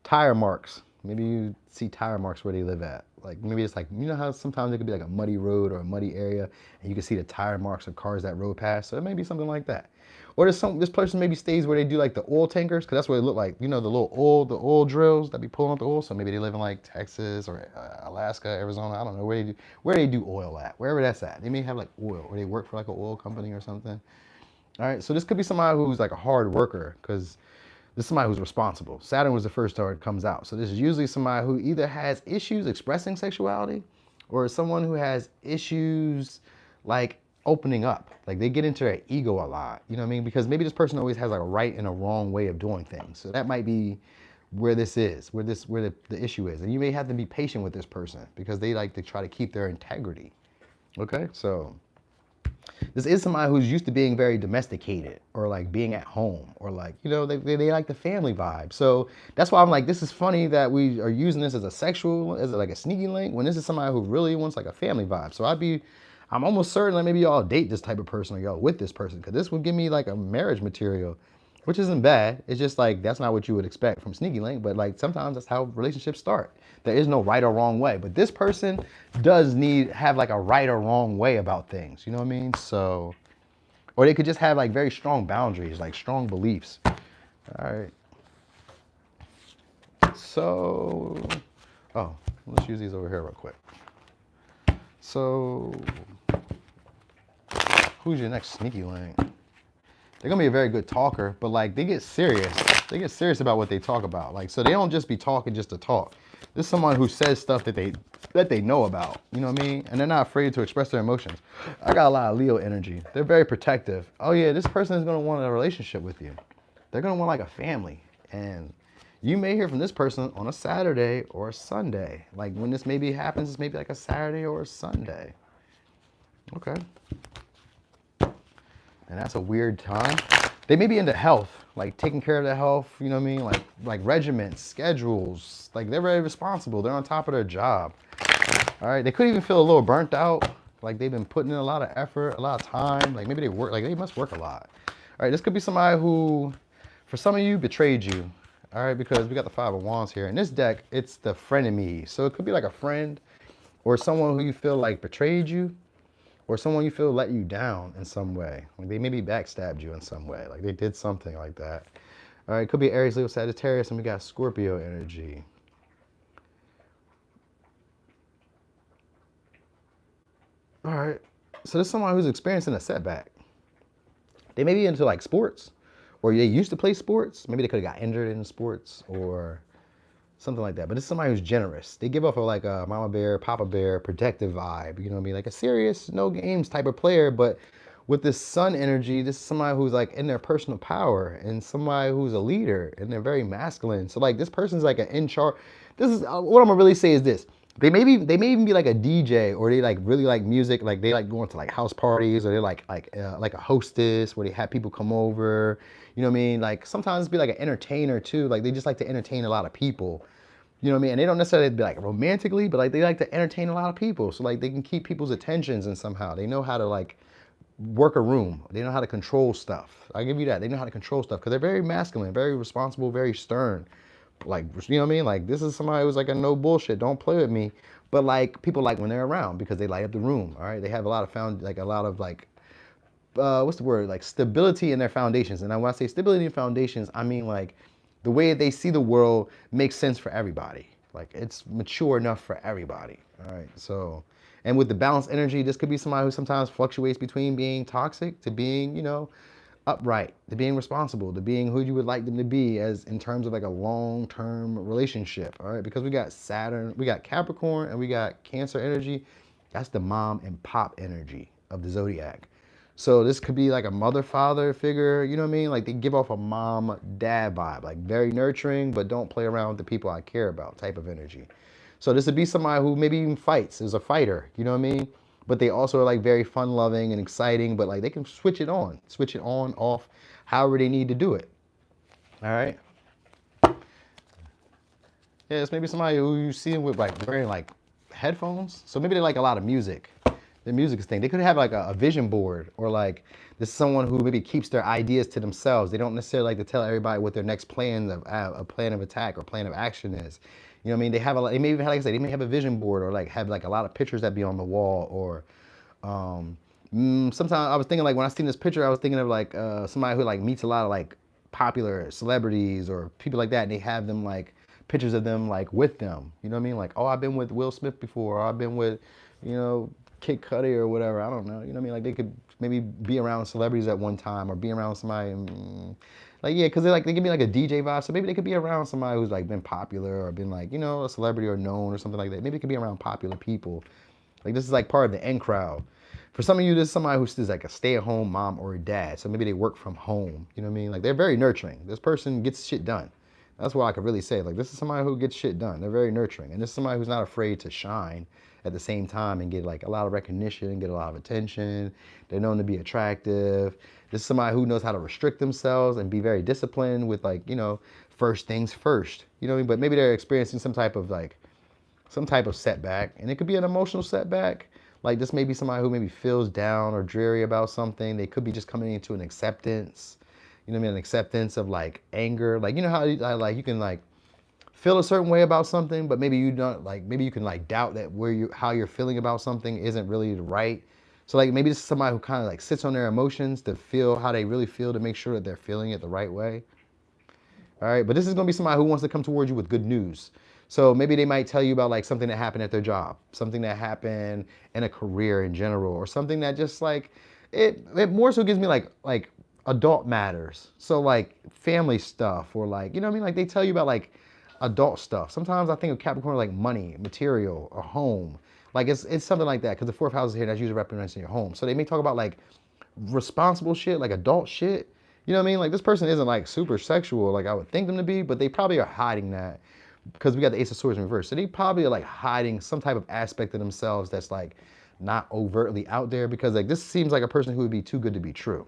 Tire marks. Maybe you see tire marks where they live at. Like maybe it's like, you know how sometimes it could be like a muddy road or a muddy area and you can see the tire marks of cars that rode past. So it may be something like that. Or this person maybe stays where they do like the oil tankers, because that's what it look like. You know, the oil drills that be pulling up the oil. So maybe they live in like Texas or Alaska, Arizona. I don't know where they do oil at, wherever that's at. They may have like oil or they work for like an oil company or something. All right, so this could be somebody who's like a hard worker because this is somebody who's responsible. Saturn was the first star it comes out. So this is usually somebody who either has issues expressing sexuality or someone who has issues like opening up. Like they get into their ego a lot, you know what I mean? Because maybe this person always has like a right and a wrong way of doing things. So that might be where this is, where the issue is. And you may have to be patient with this person because they like to try to keep their integrity. Okay, so this is somebody who's used to being very domesticated or like being at home or like, you know, they like the family vibe. So that's why I'm like, this is funny that we are using this as a sexual, as like a sneaky link when this is somebody who really wants like a family vibe. So I'm almost certain that maybe y'all date this type of person or y'all with this person because this would give me like a marriage material, which isn't bad. It's just like, that's not what you would expect from sneaky link, but like sometimes that's how relationships start. There is no right or wrong way, but this person does have like a right or wrong way about things. You know what I mean? So, or they could just have like very strong boundaries, like strong beliefs. All right. So, oh, let's use these over here real quick. So, who's your next sneaky link? They're gonna be a very good talker, but like they get serious. They get serious about what they talk about. Like, so they don't just be talking just to talk. This is someone who says stuff that they know about, you know what I mean? And they're not afraid to express their emotions. I got a lot of Leo energy. They're very protective. Oh yeah, this person is gonna want a relationship with you. They're gonna want like a family. And you may hear from this person on a Saturday or a Sunday. Like when this maybe happens, it's maybe like a Saturday or a Sunday. Okay. And that's a weird time. They may be into health, like taking care of their health, you know what I mean? Like regiments, schedules, like they're very responsible. They're on top of their job. All right, they could even feel a little burnt out. Like they've been putting in a lot of effort, a lot of time. Like maybe they must work a lot. All right, this could be somebody who, For some of you, betrayed you. All right, because we got the Five of Wands here. In this deck, it's the frenemy. So it could be like a friend or someone who you feel like betrayed you, or someone you feel let you down in some way. Like they maybe backstabbed you in some way. Like they did something like that. All right, it could be Aries, Leo, Sagittarius, and we got Scorpio energy. All right, so this is someone who's experiencing a setback. They may be into like sports, or they used to play sports. Maybe they could have got injured in sports or something like that. But it's somebody who's generous. They give off a, like a mama bear, papa bear, protective vibe. You know what I mean? Like a serious, no games type of player. But with this sun energy, this is somebody who's like in their personal power and somebody who's a leader and they're very masculine. So like this person's like an in charge. This is what I'm gonna really say is this. They may even be like a DJ, or they like really like music, like they like going to like house parties, or they're like a hostess where they have people come over. You know what I mean? Like sometimes be like an entertainer too. Like they just like to entertain a lot of people. You know what I mean? And they don't necessarily be like romantically, but like they like to entertain a lot of people. So like they can keep people's attentions, and somehow they know how to like work a room. They know how to control stuff. I give you that. They know how to control stuff because they're very masculine, very responsible, very stern. Like, you know what I mean? Like this is somebody who's like a no bullshit, don't play with me. But like people like when they're around because they light up the room. All right, they have a lot of what's the word, like stability in their foundations. And when I say stability in foundations, I mean like the way they see the world makes sense for everybody. Like it's mature enough for everybody. All right, so. And with the balanced energy, this could be somebody who sometimes fluctuates between being toxic to being, you know, upright, to being responsible, to being who you would like them to be as in terms of like a long-term relationship. All right, because we got Saturn, we got Capricorn, and we got Cancer energy. That's the mom and pop energy of the zodiac. So this could be like a mother father figure, you know what I mean? Like they give off a mom dad vibe, like very nurturing, but don't play around with the people I care about type of energy. So this would be somebody who maybe even fights, is a fighter, you know what I mean? But they also are like very fun loving and exciting, but like they can switch it on, off, however they need to do it. All right. Yeah, it's maybe somebody who you see with like wearing like headphones. So maybe they like a lot of music. The music thing. They could have like a vision board, or like this is someone who maybe keeps their ideas to themselves. They don't necessarily like to tell everybody what their next plan of a plan of attack or plan of action is. You know what I mean? They have a lot. They may even, like I said, they may have a vision board, or like have like a lot of pictures that be on the wall, or sometimes I was thinking like when I seen this picture, I was thinking of like somebody who like meets a lot of like popular celebrities or people like that, and they have them like pictures of them like with them. You know what I mean? Like, oh, I've been with Will Smith before, or I've been with, you know, Kid Cudi or whatever. I don't know. You know what I mean? Like they could maybe be around celebrities at one time, or be around somebody. Like yeah, because they give me like a DJ vibe. So maybe they could be around somebody who's like been popular or been like, you know, a celebrity or known or something like that. Maybe it could be around popular people. Like this is like part of the in crowd. For some of you, this is somebody who's like a stay-at-home mom or a dad. So maybe they work from home. You know what I mean? Like they're very nurturing. This person gets shit done. That's what I could really say. Like this is somebody who gets shit done. They're very nurturing. And this is somebody who's not afraid to shine at the same time and get like a lot of recognition, get a lot of attention. They're known to be attractive. This is somebody who knows how to restrict themselves and be very disciplined with like, you know, first things first. You know what I mean? But maybe they're experiencing some type of setback. And it could be an emotional setback. Like this may be somebody who maybe feels down or dreary about something. They could be just coming into an acceptance. You know what I mean? An acceptance of like anger. Like, you know how you can like feel a certain way about something, but maybe you don't like, maybe you can like doubt that how you're feeling about something isn't really right. So like maybe this is somebody who kind of like sits on their emotions to feel how they really feel, to make sure that they're feeling it the right way. All right, but this is gonna be somebody who wants to come towards you with good news. So maybe they might tell you about like something that happened at their job, something that happened in a career in general, or something that just like, it more so gives me like adult matters. So like family stuff, or like, you know what I mean? Like they tell you about like adult stuff. Sometimes I think of Capricorn like money, material, or home. Like it's something like that, because the fourth house is here, that's usually representing your home. So they may talk about like responsible shit, like adult shit. You know what I mean? Like this person isn't like super sexual like I would think them to be, but they probably are hiding that, because we got the Ace of Swords in reverse. So they probably are like hiding some type of aspect of themselves that's like not overtly out there, because like this seems like a person who would be too good to be true,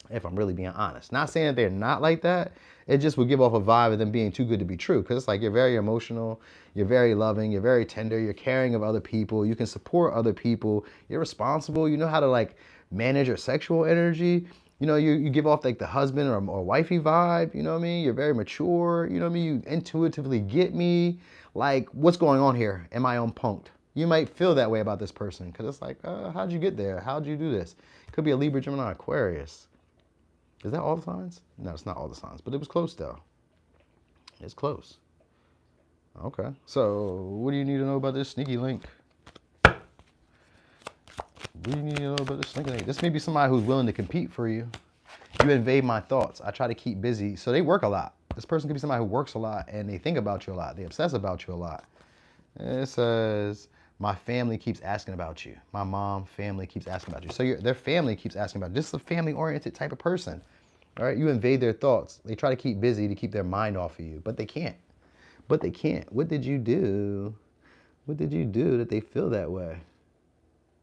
if I'm really being honest. Not saying that they're not like that. It just would give off a vibe of them being too good to be true. Because it's like you're very emotional, you're very loving, you're very tender, you're caring of other people, you can support other people, you're responsible, you know how to like manage your sexual energy. You know, you give off like the husband or wifey vibe, you know what I mean? You're very mature, you know what I mean? You intuitively get me. Like, what's going on here? Am I on punked? You might feel that way about this person because it's like, how'd you get there? How'd you do this? Could be a Libra, Gemini, Aquarius. Is that all the signs? No, it's not all the signs, but it was close though. It's close. Okay, so what do you need to know about this sneaky link? What do you need to know about this sneaky link? This may be somebody who's willing to compete for you. You invade my thoughts. I try to keep busy. So they work a lot. This person could be somebody who works a lot and they think about you a lot. They obsess about you a lot. It says, my family keeps asking about you. My mom, family keeps asking about you. So their family keeps asking about you. This is a family-oriented type of person. All right, you invade their thoughts. They try to keep busy to keep their mind off of you, but they can't. But they can't. What did you do? What did you do that they feel that way?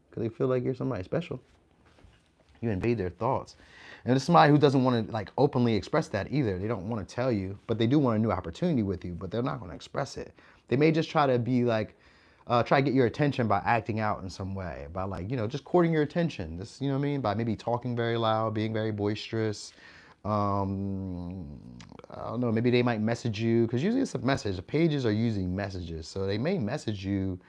Because they feel like you're somebody special. You invade their thoughts. And it's somebody who doesn't want to like openly express that either. They don't want to tell you, but they do want a new opportunity with you, but they're not going to express it. They may just try to be like, try to get your attention by acting out in some way, by like, you know, just courting your attention. This, you know what I mean? By maybe talking very loud, being very boisterous. I don't know, maybe they might message you, because usually it's a message. The pages are using messages. So they may message you,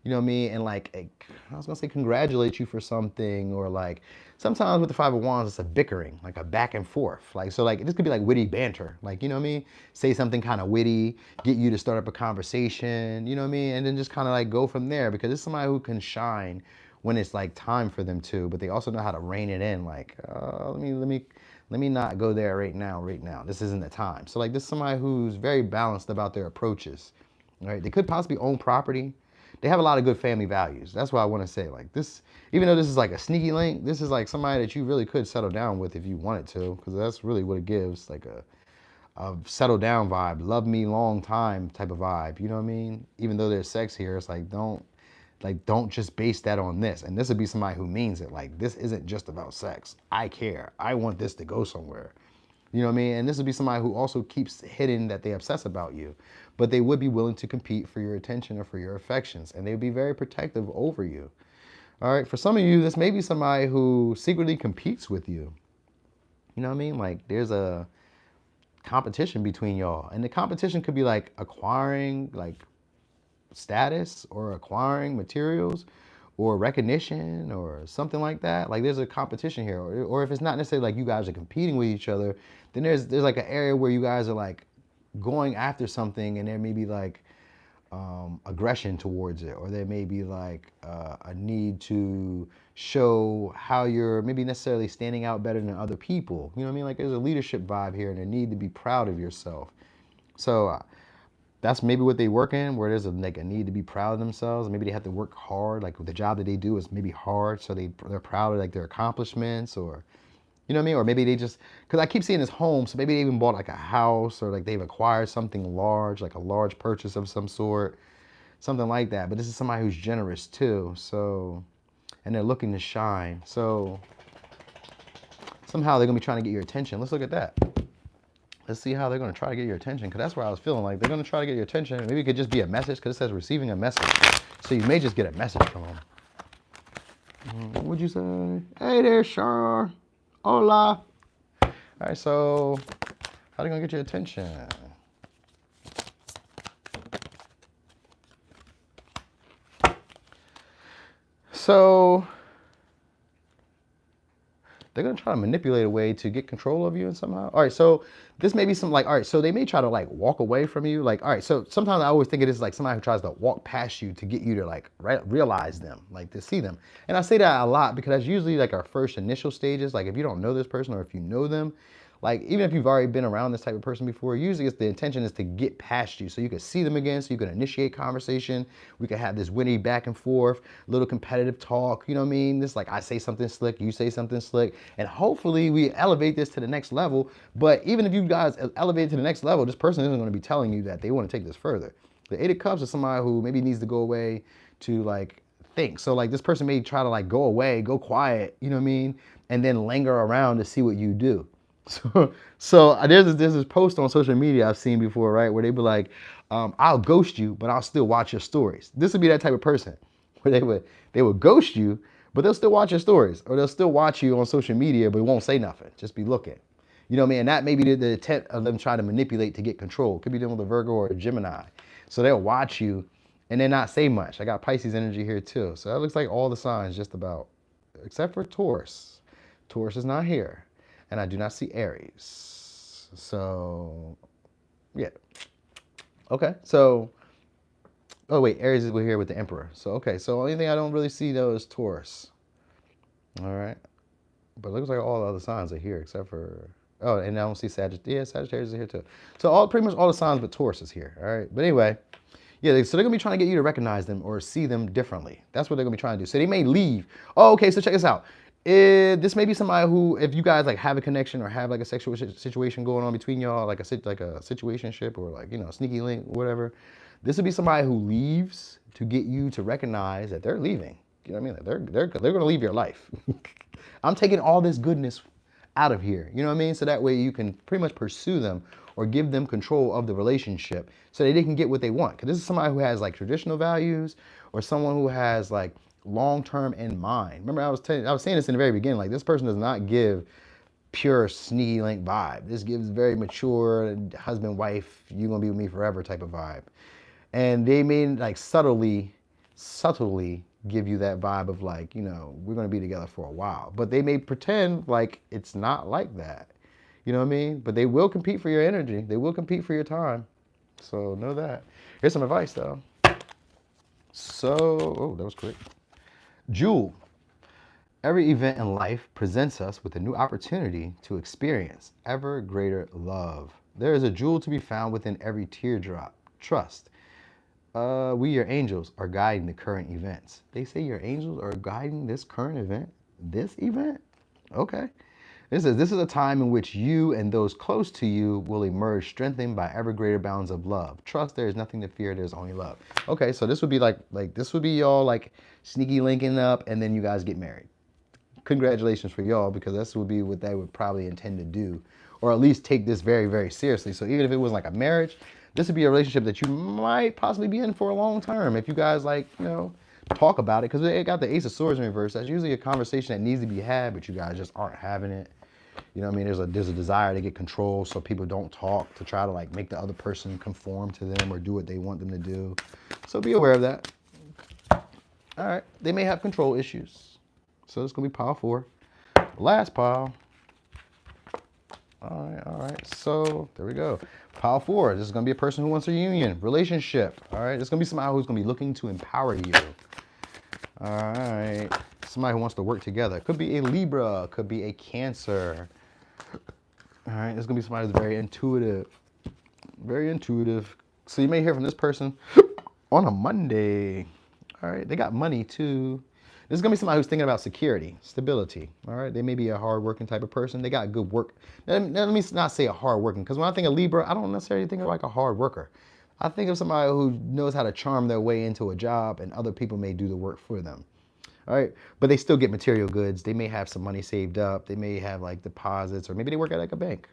you know what I mean? And like, I was gonna say congratulate you for something, or like, sometimes with the Five of Wands, it's a bickering, like a back and forth. Like, so like, this could be like witty banter. Like, you know what I mean? Say something kind of witty, get you to start up a conversation, you know what I mean? And then just kind of like go from there, because it's somebody who can shine when it's like time for them to, but they also know how to rein it in. Like, let me not go there right now. This isn't the time. So like, this is somebody who's very balanced about their approaches, right? They could possibly own property. They have a lot of good family values. That's what I want to say. Like this, even though this is like a sneaky link, this is like somebody that you really could settle down with if you wanted to, because that's really what it gives, like a settle down vibe, love me long time type of vibe. You know what I mean? Even though there's sex here, it's like, don't just base that on this. And this would be somebody who means it. Like, this isn't just about sex. I care. I want this to go somewhere. You know what I mean? And this would be somebody who also keeps hidden that they obsess about you, but they would be willing to compete for your attention or for your affections, and they would be very protective over you. All right, for some of you, this may be somebody who secretly competes with you. You know what I mean? Like, there's a competition between y'all, and the competition could be like acquiring like status or acquiring materials or recognition or something like that. Like, there's a competition here, or if it's not necessarily like you guys are competing with each other, then there's like an area where you guys are like going after something, and there may be like aggression towards it, or there may be like a need to show how you're maybe necessarily standing out better than other people. You know what I mean? Like, there's a leadership vibe here, and a need to be proud of yourself. So that's maybe what they work in, where there's like a need to be proud of themselves. Maybe they have to work hard. Like, the job that they do is maybe hard, so they're proud of like their accomplishments, or you know what I mean? Or maybe they just, because I keep seeing this home, so maybe they even bought like a house, or like they've acquired something large, like a large purchase of some sort, something like that. But this is somebody who's generous too, so, and they're looking to shine. So somehow they're gonna be trying to get your attention. Let's look at that. Let's see how they're gonna try to get your attention, because that's where I was feeling like they're gonna try to get your attention. Maybe it could just be a message, because it says receiving a message. So you may just get a message from them. What would you say? Hey there, Char. Hola. All right, so how are they gonna get your attention? So they're gonna try to manipulate a way to get control of you and somehow. All right, so this may be some like, all right, so they may try to like walk away from you. Like, all right, so sometimes I always think it is like somebody who tries to walk past you to get you to like realize them, like to see them. And I say that a lot because that's usually like our first initial stages. Like, if you don't know this person, or if you know them, like even if you've already been around this type of person before, usually the intention is to get past you so you can see them again, so you can initiate conversation. We can have this witty back and forth, little competitive talk, you know what I mean? This like, I say something slick, you say something slick, and hopefully we elevate this to the next level. But even if you guys elevate it to the next level, this person isn't going to be telling you that they want to take this further. The Eight of Cups is somebody who maybe needs to go away to like think. So like, this person may try to like go away, go quiet, you know what I mean? And then linger around to see what you do. So there's this post on social media I've seen before, right? Where they be like, I'll ghost you, but I'll still watch your stories. This would be that type of person where they would ghost you, But they'll still watch your stories, or they'll still watch you on social media, but won't say nothing. Just be looking. You know what I mean? And that may be the intent of them trying to manipulate to get control. Could be dealing with a Virgo or a Gemini. So they'll watch you and then not say much. I got Pisces energy here too. So that looks like all the signs just about, except for Taurus. Taurus is not here. And I do not see Aries. So, yeah. Okay, so, oh wait, Aries is here with the Emperor. So, okay, so the only thing I don't really see though is Taurus. All right. But it looks like all the other signs are here except for, oh, and I don't see Sagittarius. Yeah, Sagittarius is here too. So pretty much all the signs but Taurus is here. All right. But anyway, yeah, so they're going to be trying to get you to recognize them or see them differently. That's what they're going to be trying to do. So they may leave. Oh, okay, so check this out. This may be somebody who, if you guys like have a connection or have like a sexual situation going on between y'all, like a situationship or like, you know, sneaky link, whatever. This would be somebody who leaves to get you to recognize that they're leaving. You know what I mean? Like they're going to leave your life. I'm taking all this goodness out of here. You know what I mean? So that way you can pretty much pursue them or give them control of the relationship so that they can get what they want. Because this is somebody who has like traditional values or someone who has like long-term in mind. Remember, I was saying this in the very beginning, like this person does not give pure sneaky link vibe. This gives very mature husband, wife, you gonna be with me forever type of vibe. And they may like subtly give you that vibe of like, you know, we're going to be together for a while. But they may pretend like it's not like that. You know what I mean? But they will compete for your energy. They will compete for your time. So know that. Here's some advice though. So, oh, that was quick. Jewel. Every event in life presents us with a new opportunity to experience ever greater love. There is a jewel to be found within every teardrop. Trust. We, your angels, are guiding the current events. They say your angels are guiding this current event? This event? Okay. This is a time in which you and those close to you will emerge strengthened by ever greater bounds of love. Trust, there is nothing to fear, there's only love. Okay, so this would be like this would be y'all like sneaky linking up and then you guys get married. Congratulations for y'all, because this would be what they would probably intend to do, or at least take this very, very seriously. So even if it was like a marriage, this would be a relationship that you might possibly be in for a long term if you guys like, you know, talk about it, because it got the Ace of Swords in reverse. That's usually a conversation that needs to be had, but you guys just aren't having it. You know what I mean? There's a desire to get control, so people don't talk to try to like make the other person conform to them or do what they want them to do. So be aware of that. All right, they may have control issues. So it's gonna be pile 4. Last pile. All right. So there we go. Pile 4. This is gonna be a person who wants a union, relationship. All right. It's gonna be somebody who's gonna be looking to empower you. All right. Somebody who wants to work together. Could be a Libra. Could be a Cancer. All right. It's gonna be somebody who's very intuitive. Very intuitive. So you may hear from this person on a Monday. All right. They got money too. This is going to be somebody who's thinking about security, stability, all right? They may be a hard-working type of person. They got good work. Let me not say a hard-working, because when I think of Libra, I don't necessarily think of like a hard worker. I think of somebody who knows how to charm their way into a job, and other people may do the work for them, all right? But they still get material goods. They may have some money saved up. They may have like deposits, or maybe they work at like a bank,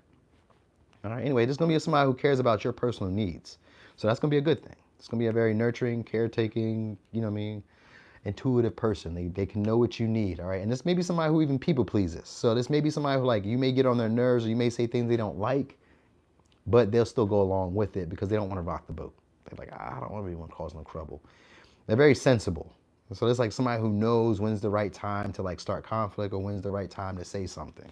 all right? Anyway, this is going to be somebody who cares about your personal needs. So that's going to be a good thing. It's going to be a very nurturing, caretaking, you know what I mean, intuitive person. They can know what you need, all right? And this may be somebody who even people pleases. So this may be somebody who like, you may get on their nerves or you may say things they don't like, but they'll still go along with it because they don't want to rock the boat. They're like, I don't really want to cause no trouble. They're very sensible. So it's like somebody who knows when's the right time to like start conflict or when's the right time to say something.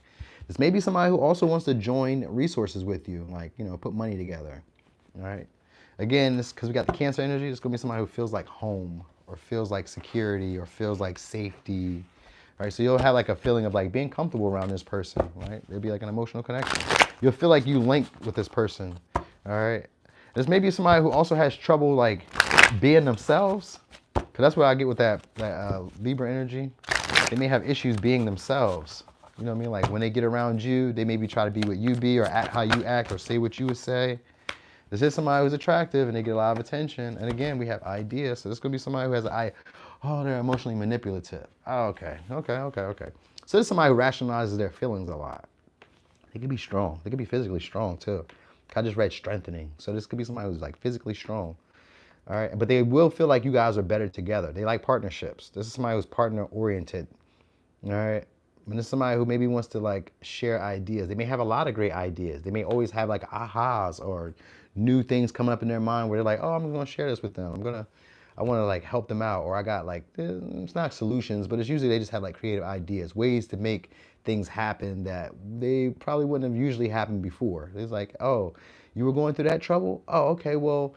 This may be somebody who also wants to join resources with you, like, you know, put money together, all right? Again, this because we got the Cancer energy, it's going to be somebody who feels like home, or feels like security, or feels like safety, right? So you'll have like a feeling of like being comfortable around this person, right? There'll be like an emotional connection. You'll feel like you link with this person, all right? This may be somebody who also has trouble like being themselves, because that's what I get with that Libra energy. They may have issues being themselves. You know what I mean? Like when they get around you, they maybe try to be what you be, or act how you act, or say what you would say. This is somebody who's attractive and they get a lot of attention. And again, we have ideas. So this is going to be somebody who has an eye. Oh, they're emotionally manipulative. Oh, okay. So this is somebody who rationalizes their feelings a lot. They could be strong. They could be physically strong too. I just read strengthening. So this could be somebody who's like physically strong. All right, but they will feel like you guys are better together. They like partnerships. This is somebody who's partner oriented. All right. And this is somebody who maybe wants to like share ideas. They may have a lot of great ideas. They may always have like ahas or new things coming up in their mind where they're like, oh, I'm going to share this with them. I want to like help them out. Or I got like, it's not solutions, but it's usually they just have like creative ideas, ways to make things happen that they probably wouldn't have usually happened before. It's like, oh, you were going through that trouble? Oh, okay, well,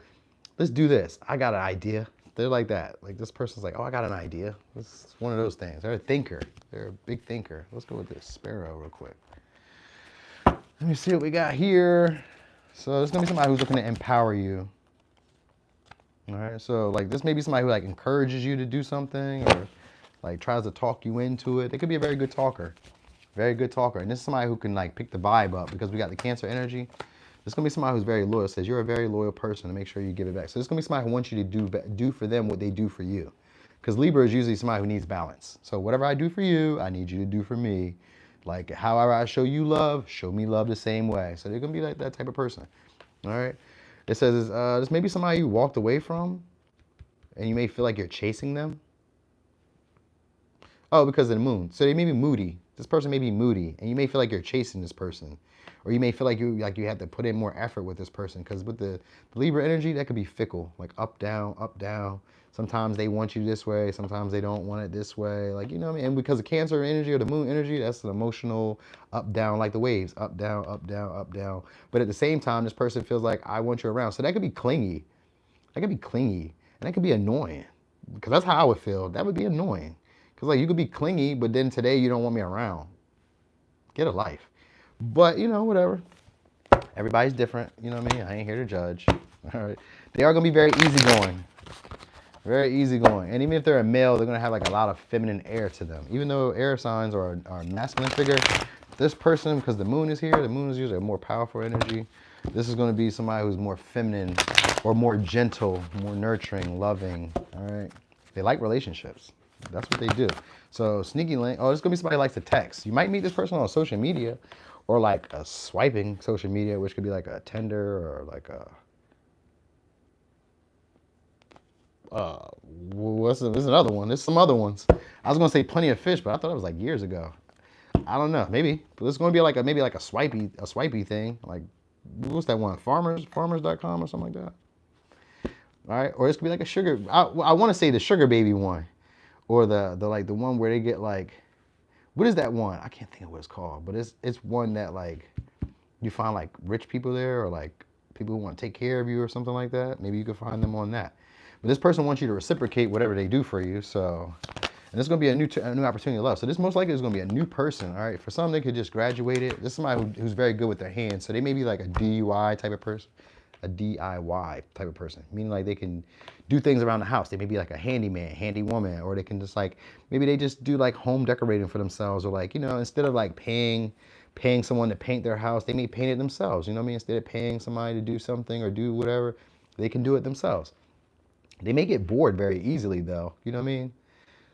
let's do this. I got an idea. They're like that. Like this person's like, oh, I got an idea. This is one of those things. They're a thinker. They're a big thinker. Let's go with this sparrow real quick. Let me see what we got here. So it's gonna be somebody who's looking to empower you. All right. So like this may be somebody who like encourages you to do something or like tries to talk you into it. They could be a very good talker. Very good talker. And this is somebody who can like pick the vibe up because we got the Cancer energy. There's gonna be somebody who's very loyal. Says you're a very loyal person, to make sure you give it back. So there's gonna be somebody who wants you to do for them what they do for you. Because Libra is usually somebody who needs balance. So whatever I do for you, I need you to do for me. Like however I show you love, show me love the same way. So they're gonna be like that type of person. All right. It says this may be somebody you walked away from, and you may feel like you're chasing them. Oh, because of the moon. So they may be moody. This person may be moody, and you may feel like you're chasing this person, or you may feel like you have to put in more effort with this person. Because with the Libra energy, that could be fickle, like up, down, up, down. Sometimes they want you this way, sometimes they don't want it this way. Like, you know what I mean? And because of Cancer energy or the moon energy, that's an emotional up, down, like the waves, up, down, up, down, up, down. But at the same time, this person feels like I want you around. So that could be clingy. That could be clingy, and that could be annoying. Because that's how I would feel. That would be annoying. Because like you could be clingy, but then today you don't want me around. Get a life. But, you know, whatever. Everybody's different. You know what I mean? I ain't here to judge. All right. They are going to be very easygoing. Very easygoing. And even if they're a male, they're going to have like a lot of feminine air to them. Even though air signs are a masculine figure, this person, because the moon is here, the moon is usually a more powerful energy. This is going to be somebody who's more feminine or more gentle, more nurturing, loving. All right. They like relationships. That's what they do. So sneaky link. Oh, this is gonna be somebody who likes to text. You might meet this person on social media, or like a swiping social media, which could be like a Tinder or like a there's another one. There's some other ones. I was gonna say Plenty of Fish, but I thought it was like years ago. I don't know. Maybe, but it's gonna be like maybe like a swipey thing. Like what's that one? Farmers.com or something like that. All right, or this could be like a sugar. I want to say the sugar baby one. Or the like the one where they get like, what is that one? I can't think of what it's called, but it's one that like you find like rich people there or like people who want to take care of you or something like that. Maybe you could find them on that. But this person wants you to reciprocate whatever they do for you. So, and this is gonna be a new opportunity to love. So this most likely is gonna be a new person. All right. For some, they could just graduate it. This is somebody who's very good with their hands. So they may be like a DUI type of person. A DIY type of person, meaning like they can do things around the house. They may be like a handyman, handy woman, or they can just like, maybe they just do like home decorating for themselves, or like, you know, instead of like paying someone to paint their house, they may paint it themselves. You know what I mean? Instead of paying somebody to do something or do whatever, they can do it themselves. They may get bored very easily though. You know what I mean?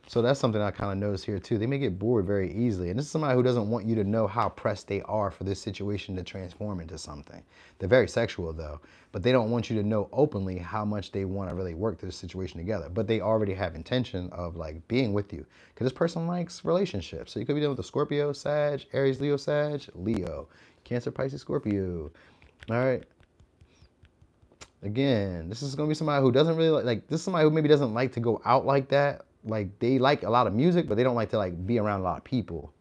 So that's something I kind of noticed here too. They may get bored very easily. And this is somebody who doesn't want you to know how pressed they are for this situation to transform into something. They're very sexual though, but they don't want you to know openly how much they want to really work this situation together. But they already have intention of like being with you. Because this person likes relationships. So you could be dealing with a Scorpio, Sag, Aries, Leo, Sag, Leo, Cancer, Pisces, Scorpio. All right. Again, this is going to be somebody who doesn't really like this is somebody who maybe doesn't like to go out like that. Like they like a lot of music, but they don't like to like be around a lot of people.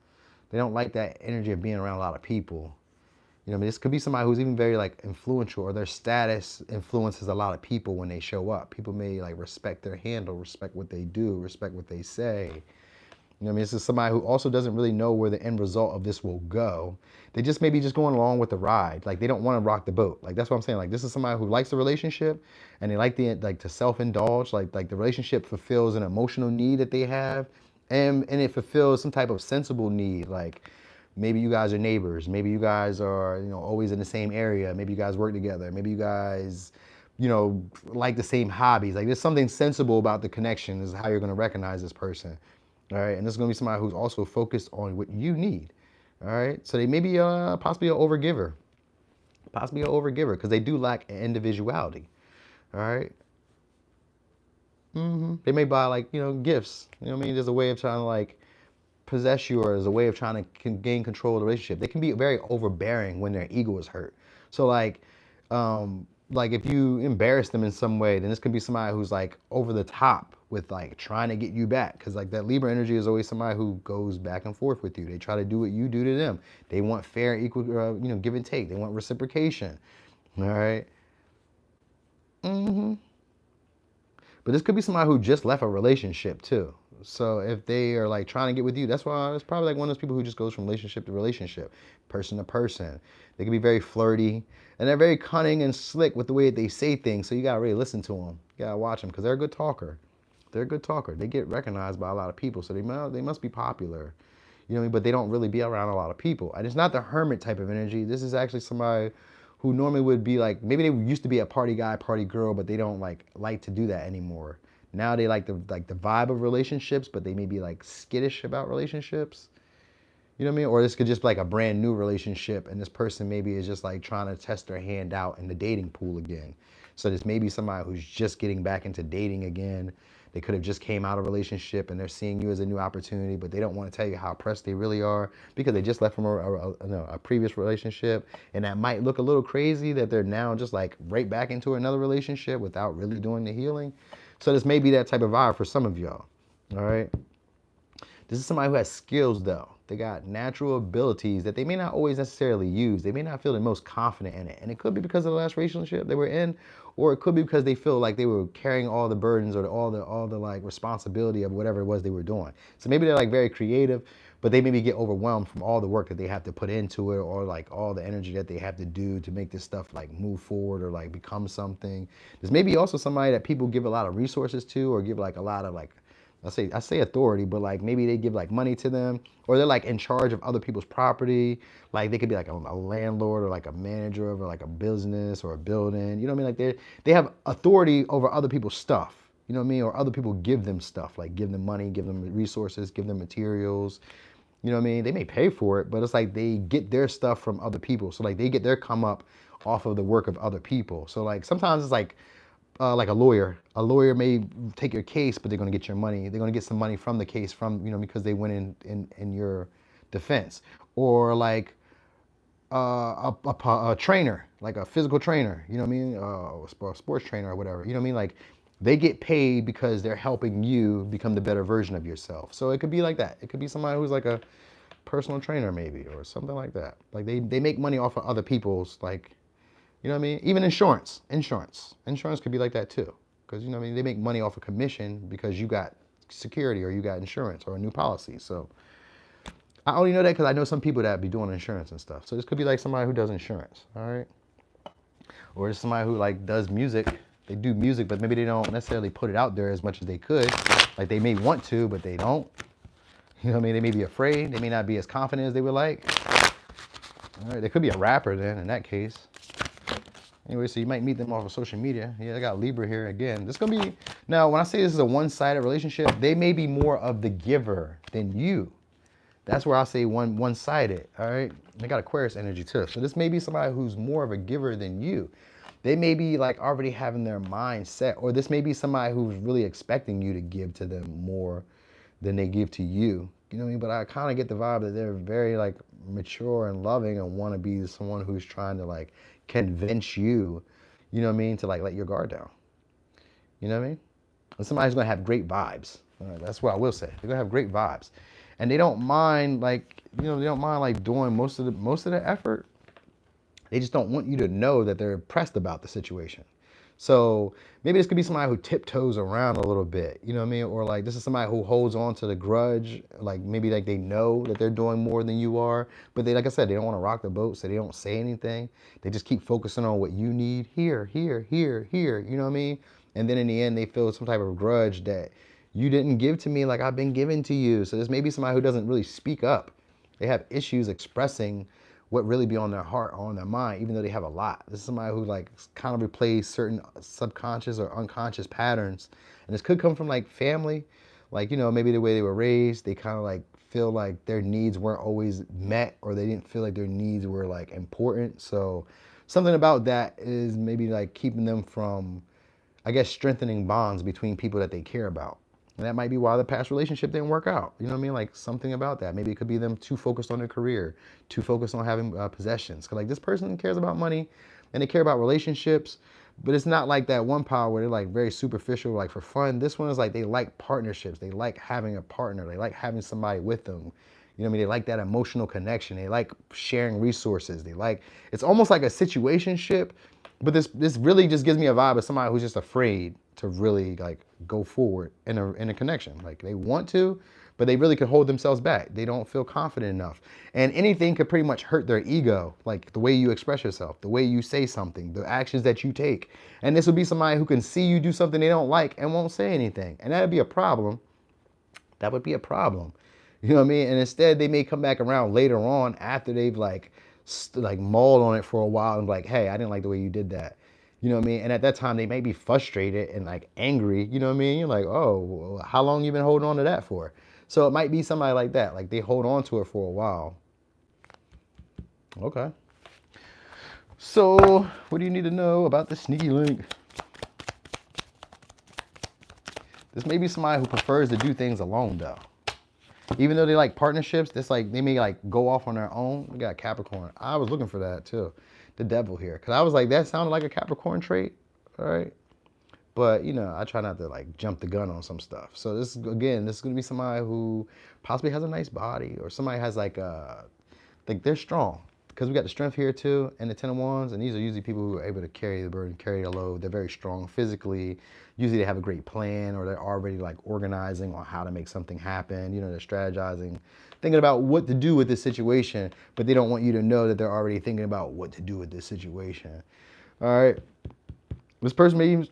They don't like that energy of being around a lot of people. You know, I mean, this could be somebody who's even very like influential, or their status influences a lot of people when they show up. People may like respect their handle, respect what they do, respect what they say. You know what I mean? This is somebody who also doesn't really know where the end result of this will go. They just maybe just going along with the ride. Like they don't want to rock the boat. Like that's what I'm saying. Like this is somebody who likes the relationship and they like to self-indulge. Like the relationship fulfills an emotional need that they have, and it fulfills some type of sensible need. Like maybe you guys are neighbors. Maybe you guys are, you know, always in the same area. Maybe you guys work together. Maybe you guys, you know, like the same hobbies. Like there's something sensible about the connection. This is how you're going to recognize this person. All right, and this is going to be somebody who's also focused on what you need. All right, so they may be possibly an overgiver, because they do lack individuality. All right, They may buy like, gifts. You know what I mean? There's a way of trying to like possess you, or as a way of trying to gain control of the relationship. They can be very overbearing when their ego is hurt. So like if you embarrass them in some way, then this could be somebody who's like over the top with like trying to get you back. Because like that Libra energy is always somebody who goes back and forth with you. They try to do what you do to them. They want fair, equal, give and take. They want reciprocation. All right. But this could be somebody who just left a relationship too. So if they are like trying to get with you, that's why it's probably like one of those people who just goes from relationship to relationship, person to person. They can be very flirty, and they're very cunning and slick with the way that they say things. So you gotta really listen to them. You gotta watch them because they're a good talker. They're a good talker. They get recognized by a lot of people, so they must be popular. You know what I mean? But they don't really be around a lot of people. And it's not the hermit type of energy. This is actually somebody who normally would be like, maybe they used to be a party guy, party girl, but they don't like to do that anymore. Now they like the vibe of relationships, but they may be like skittish about relationships. You know what I mean? Or this could just be like a brand new relationship, and this person maybe is just like trying to test their hand out in the dating pool again. So this may be somebody who's just getting back into dating again. They could have just came out of a relationship and they're seeing you as a new opportunity, but they don't want to tell you how pressed they really are because they just left from a previous relationship. And that might look a little crazy that they're now just like right back into another relationship without really doing the healing. So this may be that type of vibe for some of y'all. All right. This is somebody who has skills though. They got natural abilities that they may not always necessarily use. They may not feel the most confident in it. And it could be because of the last relationship they were in, or it could be because they feel like they were carrying all the burdens or all the like responsibility of whatever it was they were doing. So maybe they're like very creative, but they maybe get overwhelmed from all the work that they have to put into it, or like all the energy that they have to do to make this stuff like move forward or like become something. There's maybe also somebody that people give a lot of resources to, or give like a lot of like, I say authority, but like maybe they give like money to them, or they're like in charge of other people's property. Like they could be like a landlord or like a manager of like a business or a building. You know what I mean? Like they have authority over other people's stuff. You know what I mean? Or other people give them stuff, like give them money, give them resources, give them materials. You know what I mean? They may pay for it, but it's like they get their stuff from other people. So like they get their come up off of the work of other people. So like sometimes it's like a lawyer. A lawyer may take your case, but they're going to get your money. They're going to get some money from the case from, because they went in your defense. Or like a trainer, like a physical trainer, you know what I mean? A sports trainer or whatever, you know what I mean? Like they get paid because they're helping you become the better version of yourself. So it could be like that. It could be somebody who's like a personal trainer maybe, or something like that. Like they make money off of other people's like, you know what I mean? Even insurance could be like that too. Because, you know what I mean? They make money off of commission because you got security or you got insurance or a new policy. So I only know that because I know some people that be doing insurance and stuff. So this could be like somebody who does insurance, all right? Or just somebody who like does music. They do music, but maybe they don't necessarily put it out there as much as they could. Like they may want to, but they don't. You know what I mean? They may be afraid. They may not be as confident as they would like. All right, they could be a rapper then in that case. Anyway, so you might meet them off of social media. Yeah, I got Libra here again. This is gonna be, now when I say this is a one-sided relationship, they may be more of the giver than you. That's where I say one-sided, all right? They got Aquarius energy too. So this may be somebody who's more of a giver than you. They may be like already having their mind set, or this may be somebody who's really expecting you to give to them more than they give to you. You know what I mean? But I kind of get the vibe that they're very like mature and loving and want to be someone who's trying to like convince you, you know what I mean, to like let your guard down. You know what I mean? And somebody's gonna have great vibes. That's what I will say. They're gonna have great vibes, and they don't mind like, they don't mind like doing most of the effort. They just don't want you to know that they're pressed about the situation. So maybe this could be somebody who tiptoes around a little bit, you know what I mean? Or like this is somebody who holds on to the grudge, like maybe like they know that they're doing more than you are, but they, like I said, they don't want to rock the boat, so they don't say anything. They just keep focusing on what you need here, here, here, here, you know what I mean? And then in the end, they feel some type of grudge that you didn't give to me like I've been given to you. So this may be somebody who doesn't really speak up. They have issues expressing what really be on their heart or on their mind, even though they have a lot. This is somebody who like kind of replays certain subconscious or unconscious patterns. And this could come from like family, like, maybe the way they were raised, they kind of like feel like their needs weren't always met, or they didn't feel like their needs were like important. So something about that is maybe like keeping them from I guess, strengthening bonds between people that they care about. And that might be why the past relationship didn't work out. You know what I mean? Like something about that. Maybe it could be them too focused on their career, too focused on having possessions. Cause like this person cares about money and they care about relationships, but it's not like that one power where they're like very superficial, like for fun. This one is like they like partnerships. They like having a partner. They like having somebody with them. You know what I mean? They like that emotional connection. They like sharing resources. They like, it's almost like a situationship, but this really just gives me a vibe of somebody who's just afraid to really like go forward in a connection. Like they want to, but they really could hold themselves back. They don't feel confident enough. And anything could pretty much hurt their ego, like the way you express yourself, the way you say something, the actions that you take. And this would be somebody who can see you do something they don't like and won't say anything. And that'd be a problem. That would be a problem. You know what I mean? And instead, they may come back around later on after they've like mauled on it for a while and be like, hey, I didn't like the way you did that. You know what I mean? And at that time, they may be frustrated and like angry. You know what I mean? You're like, oh, how long you been holding on to that for? So it might be somebody like that. Like they hold on to it for a while. Okay. So what do you need to know about the sneaky link? This may be somebody who prefers to do things alone though. Even though they like partnerships, this like they may like go off on their own. We got Capricorn. I was looking for that too. The devil here. Cause I was like, that sounded like a Capricorn trait. All right. But you know, I try not to like jump the gun on some stuff. So this again, this is gonna be somebody who possibly has a nice body, or somebody has like they're strong. Because we got the strength here too, and the 10 of Wands, and these are usually people who are able to carry the burden, carry the load. They're very strong physically. Usually they have a great plan, or they're already like organizing on how to make something happen. You know, they're strategizing, thinking about what to do with this situation, but they don't want you to know that they're already thinking about what to do with this situation. All right. This person may even,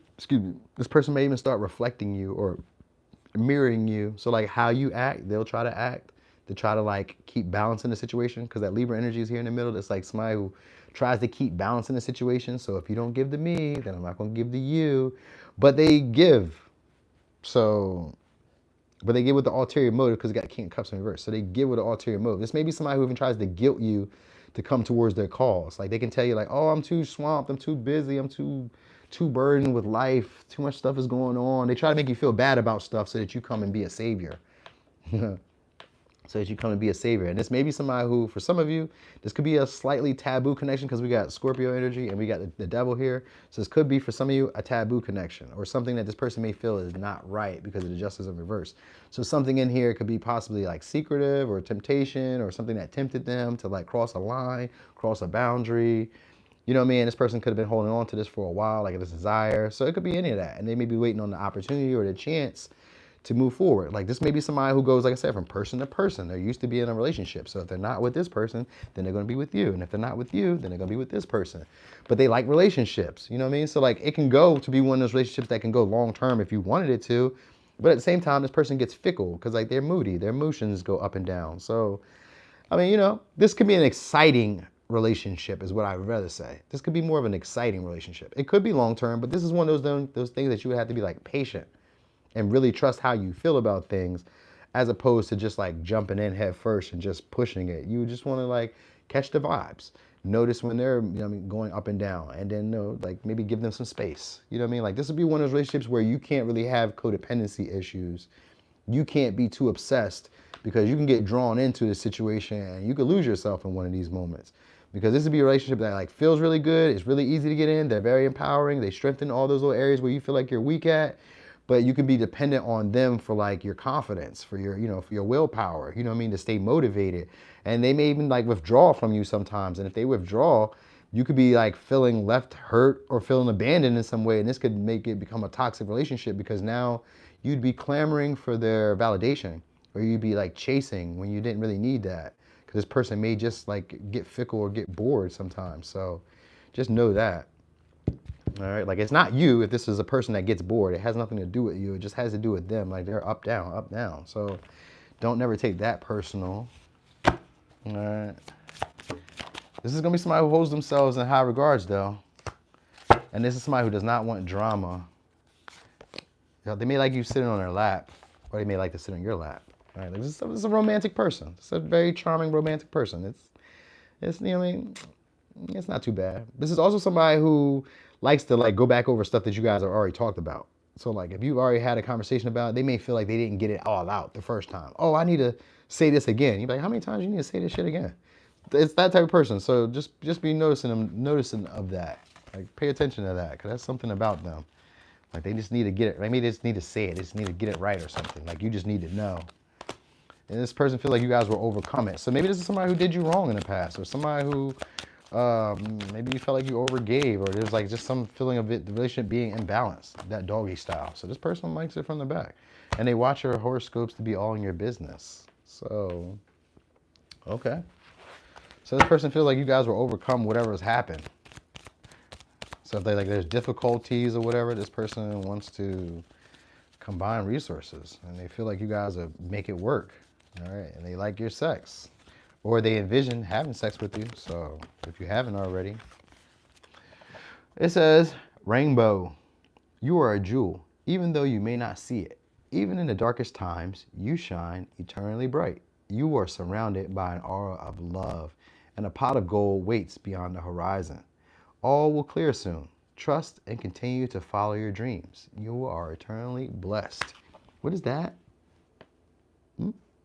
this person may even start reflecting you or mirroring you. So like how you act, they'll try to act to try to like keep balance in the situation, because that Libra energy is here in the middle. It's like somebody who tries to keep balance in the situation. So if you don't give to me, then I'm not going to give to you. But they give. So, but they give with the ulterior motive, because it got King of Cups in reverse. So they give with the ulterior motive. This may be somebody who even tries to guilt you to come towards their cause. Like they can tell you like, oh, I'm too swamped, I'm too busy, I'm too burdened with life, too much stuff is going on. They try to make you feel bad about stuff so that you come and be a savior. So that you come and be a savior. And this may be somebody who, for some of you, this could be a slightly taboo connection, because we got Scorpio energy and we got the devil here. So this could be, for some of you, a taboo connection, or something that this person may feel is not right because of the justice in reverse. So something in here could be possibly like secretive or temptation, or something that tempted them to like cross a line, cross a boundary. You know what I mean? This person could have been holding on to this for a while, like a desire. So it could be any of that. And they may be waiting on the opportunity or the chance to move forward. Like this may be somebody who goes, like I said, from person to person. They're used to being in a relationship. So if they're not with this person, then they're going to be with you. And if they're not with you, then they're going to be with this person. But they like relationships. You know what I mean? So like it can go to be one of those relationships that can go long term if you wanted it to. But at the same time, this person gets fickle, because like they're moody. Their emotions go up and down. So, I mean, you know, this could be an exciting relationship is what I would rather say. This could be more of an exciting relationship. It could be long term, but this is one of those things that you would have to be like patient and really trust how you feel about things, as opposed to just like jumping in head first and just pushing it. You just want to like catch the vibes, notice when they're, you know what I mean, going up and down, and then like maybe give them some space. You know what I mean? Like this would be one of those relationships where you can't really have codependency issues. You can't be too obsessed, because you can get drawn into the situation and you could lose yourself in one of these moments. Because this would be a relationship that like feels really good. It's really easy to get in. They're very empowering. They strengthen all those little areas where you feel like you're weak at. But you can be dependent on them for like your confidence, for your, you know, for your willpower, you know what I mean, to stay motivated. And they may even like withdraw from you sometimes. And if they withdraw, you could be like feeling left hurt or feeling abandoned in some way. And this could make it become a toxic relationship, because now you'd be clamoring for their validation, or you'd be like chasing when you didn't really need that. Because this person may just like get fickle or get bored sometimes. So just know that. All right, like it's not you if this is a person that gets bored. It has nothing to do with you. It just has to do with them. Like they're up, down, up, down. So don't never take that personal. All right. This is going to be somebody who holds themselves in high regards, though. And this is somebody who does not want drama. You know, they may like you sitting on their lap, or they may like to sit on your lap. All right, like this is a romantic person. It's a very charming romantic person. It's you know what I mean, it's not too bad. This is also somebody who likes to like go back over stuff that you guys have already talked about. So like if you've already had a conversation about it, they may feel like they didn't get it all out the first time. Oh, I need to say this again. You're like, how many times do you need to say this shit again? It's that type of person. So just be noticing of that. Like pay attention to that, because that's something about them. Like they just need to get it. Maybe they just need to say it. They just need to get it right or something. Like you just need to know. And this person feels like you guys will overcome it. So maybe this is somebody who did you wrong in the past, or somebody who maybe you felt like you overgave, or there's like just some feeling of it, the relationship being imbalanced, that doggy style. So this person likes it from the back, and they watch your horoscopes to be all in your business. So, okay. So this person feels like you guys will overcome whatever has happened. So if they like there's difficulties or whatever, this person wants to combine resources, and they feel like you guys will make it work. All right, and they like your sex, or they envision having sex with you. So if you haven't already, it says, rainbow, you are a jewel, even though you may not see it. Even in the darkest times, you shine eternally bright. You are surrounded by an aura of love, and a pot of gold waits beyond the horizon. All will clear soon. Trust and continue to follow your dreams. You are eternally blessed. What is that?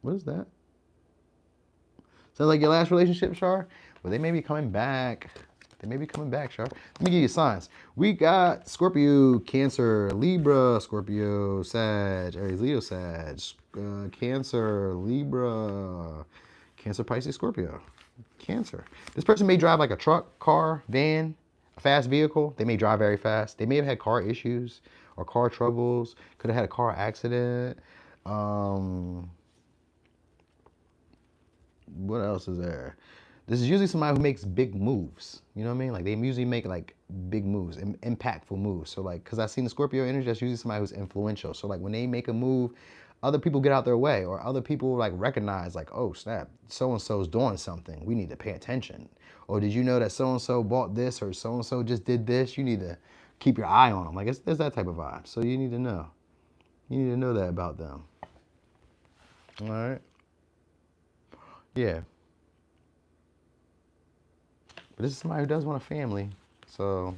What is that? Sounds like your last relationship, Shar? Well, they may be coming back. They may be coming back, Shar. Let me give you signs. We got Scorpio, Cancer, Libra, Scorpio, Sag, Aries, Leo, Sag, Cancer, Libra, Cancer, Pisces, Scorpio, Cancer. This person may drive like a truck, car, van, a fast vehicle. They may drive very fast. They may have had car issues or car troubles. Could have had a car accident. What else is there? This is usually somebody who makes big moves. You know what I mean? Like they usually make like big moves, impactful moves. So like, cause I've seen the Scorpio energy, that's usually somebody who's influential. So like when they make a move, other people get out their way, or other people like recognize like, oh snap, so-and-so's doing something. We need to pay attention. Or did you know that so-and-so bought this, or so-and-so just did this? You need to keep your eye on them. Like there's that type of vibe. So you need to know. You need to know that about them. All right. Yeah. But this is somebody who does want a family. So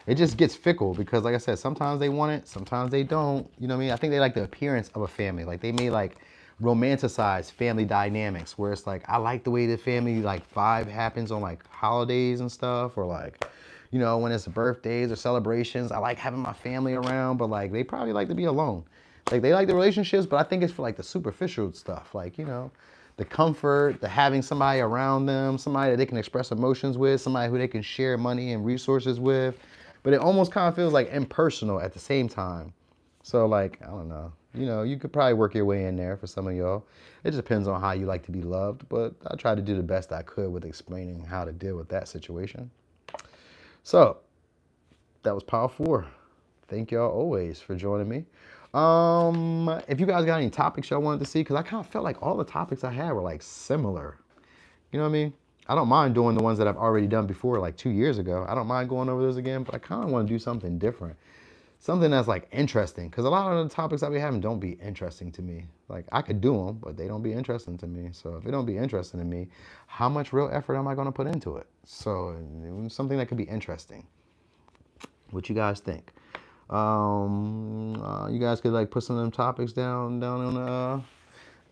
it just gets fickle because, like I said, sometimes they want it, sometimes they don't. You know what I mean? I think they like the appearance of a family. Like they may like romanticize family dynamics where it's like, I like the way the family like vibe happens on like holidays and stuff, or like, you know, when it's birthdays or celebrations. I like having my family around, but like they probably like to be alone. Like they like the relationships, but I think it's for like the superficial stuff. Like, you know, the comfort, the having somebody around them, somebody that they can express emotions with, somebody who they can share money and resources with. But it almost kind of feels like impersonal at the same time. So like, I don't know. You know, you could probably work your way in there for some of y'all. It just depends on how you like to be loved. But I tried to do the best I could with explaining how to deal with that situation. So that was Power 4. Thank y'all always for joining me. If you guys got any topics y'all wanted to see, because I kind of felt like all the topics I had were like similar. You know what I mean? I don't mind doing the ones that I've already done before, like 2 years ago. I don't mind going over those again, but I kind of want to do something different. Something that's like interesting, because a lot of the topics I be having don't be interesting to me. Like I could do them, but they don't be interesting to me. So if it don't be interesting to me, how much real effort am I going to put into it? So something that could be interesting. What you guys think? You guys could like put some of them topics down on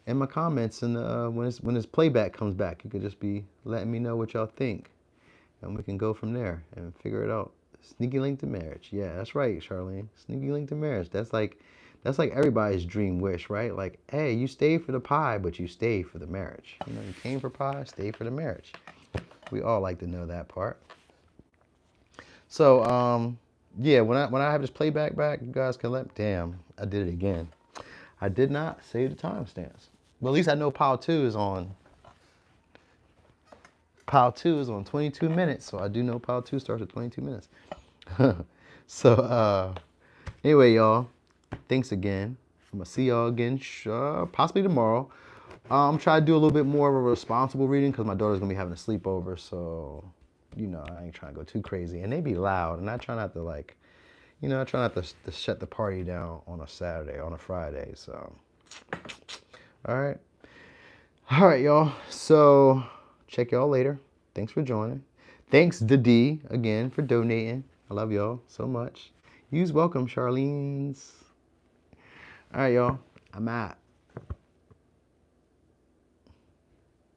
in my comments, and when this playback comes back, you could just be letting me know what y'all think, and we can go from there and figure it out. Sneaky link to marriage. Yeah, that's right, Charlene. Sneaky link to marriage. That's like everybody's dream wish, right? Like, hey, you stay for the pie, but you stay for the marriage. You know, you came for pie, stay for the marriage. We all like to know that part. So, yeah, when I have this playback back, you guys can let. Damn, I did it again. I did not save the timestamps. Well, at least I know Power 2 is on. Power 2 is on 22 minutes, so I do know Power 2 starts at 22 minutes. So, anyway, y'all, thanks again. I'm gonna see y'all again, possibly tomorrow. I'm trying to do a little bit more of a responsible reading because my daughter's gonna be having a sleepover, so you know I ain't trying to go too crazy, and they be loud, and I try not to like, you know, I try not to shut the party down on a Saturday, on a Friday. So, all right, y'all. So check y'all later. Thanks for joining. Thanks to D again for donating. I love y'all so much. You's welcome, Charlene's. All right, y'all. I'm out.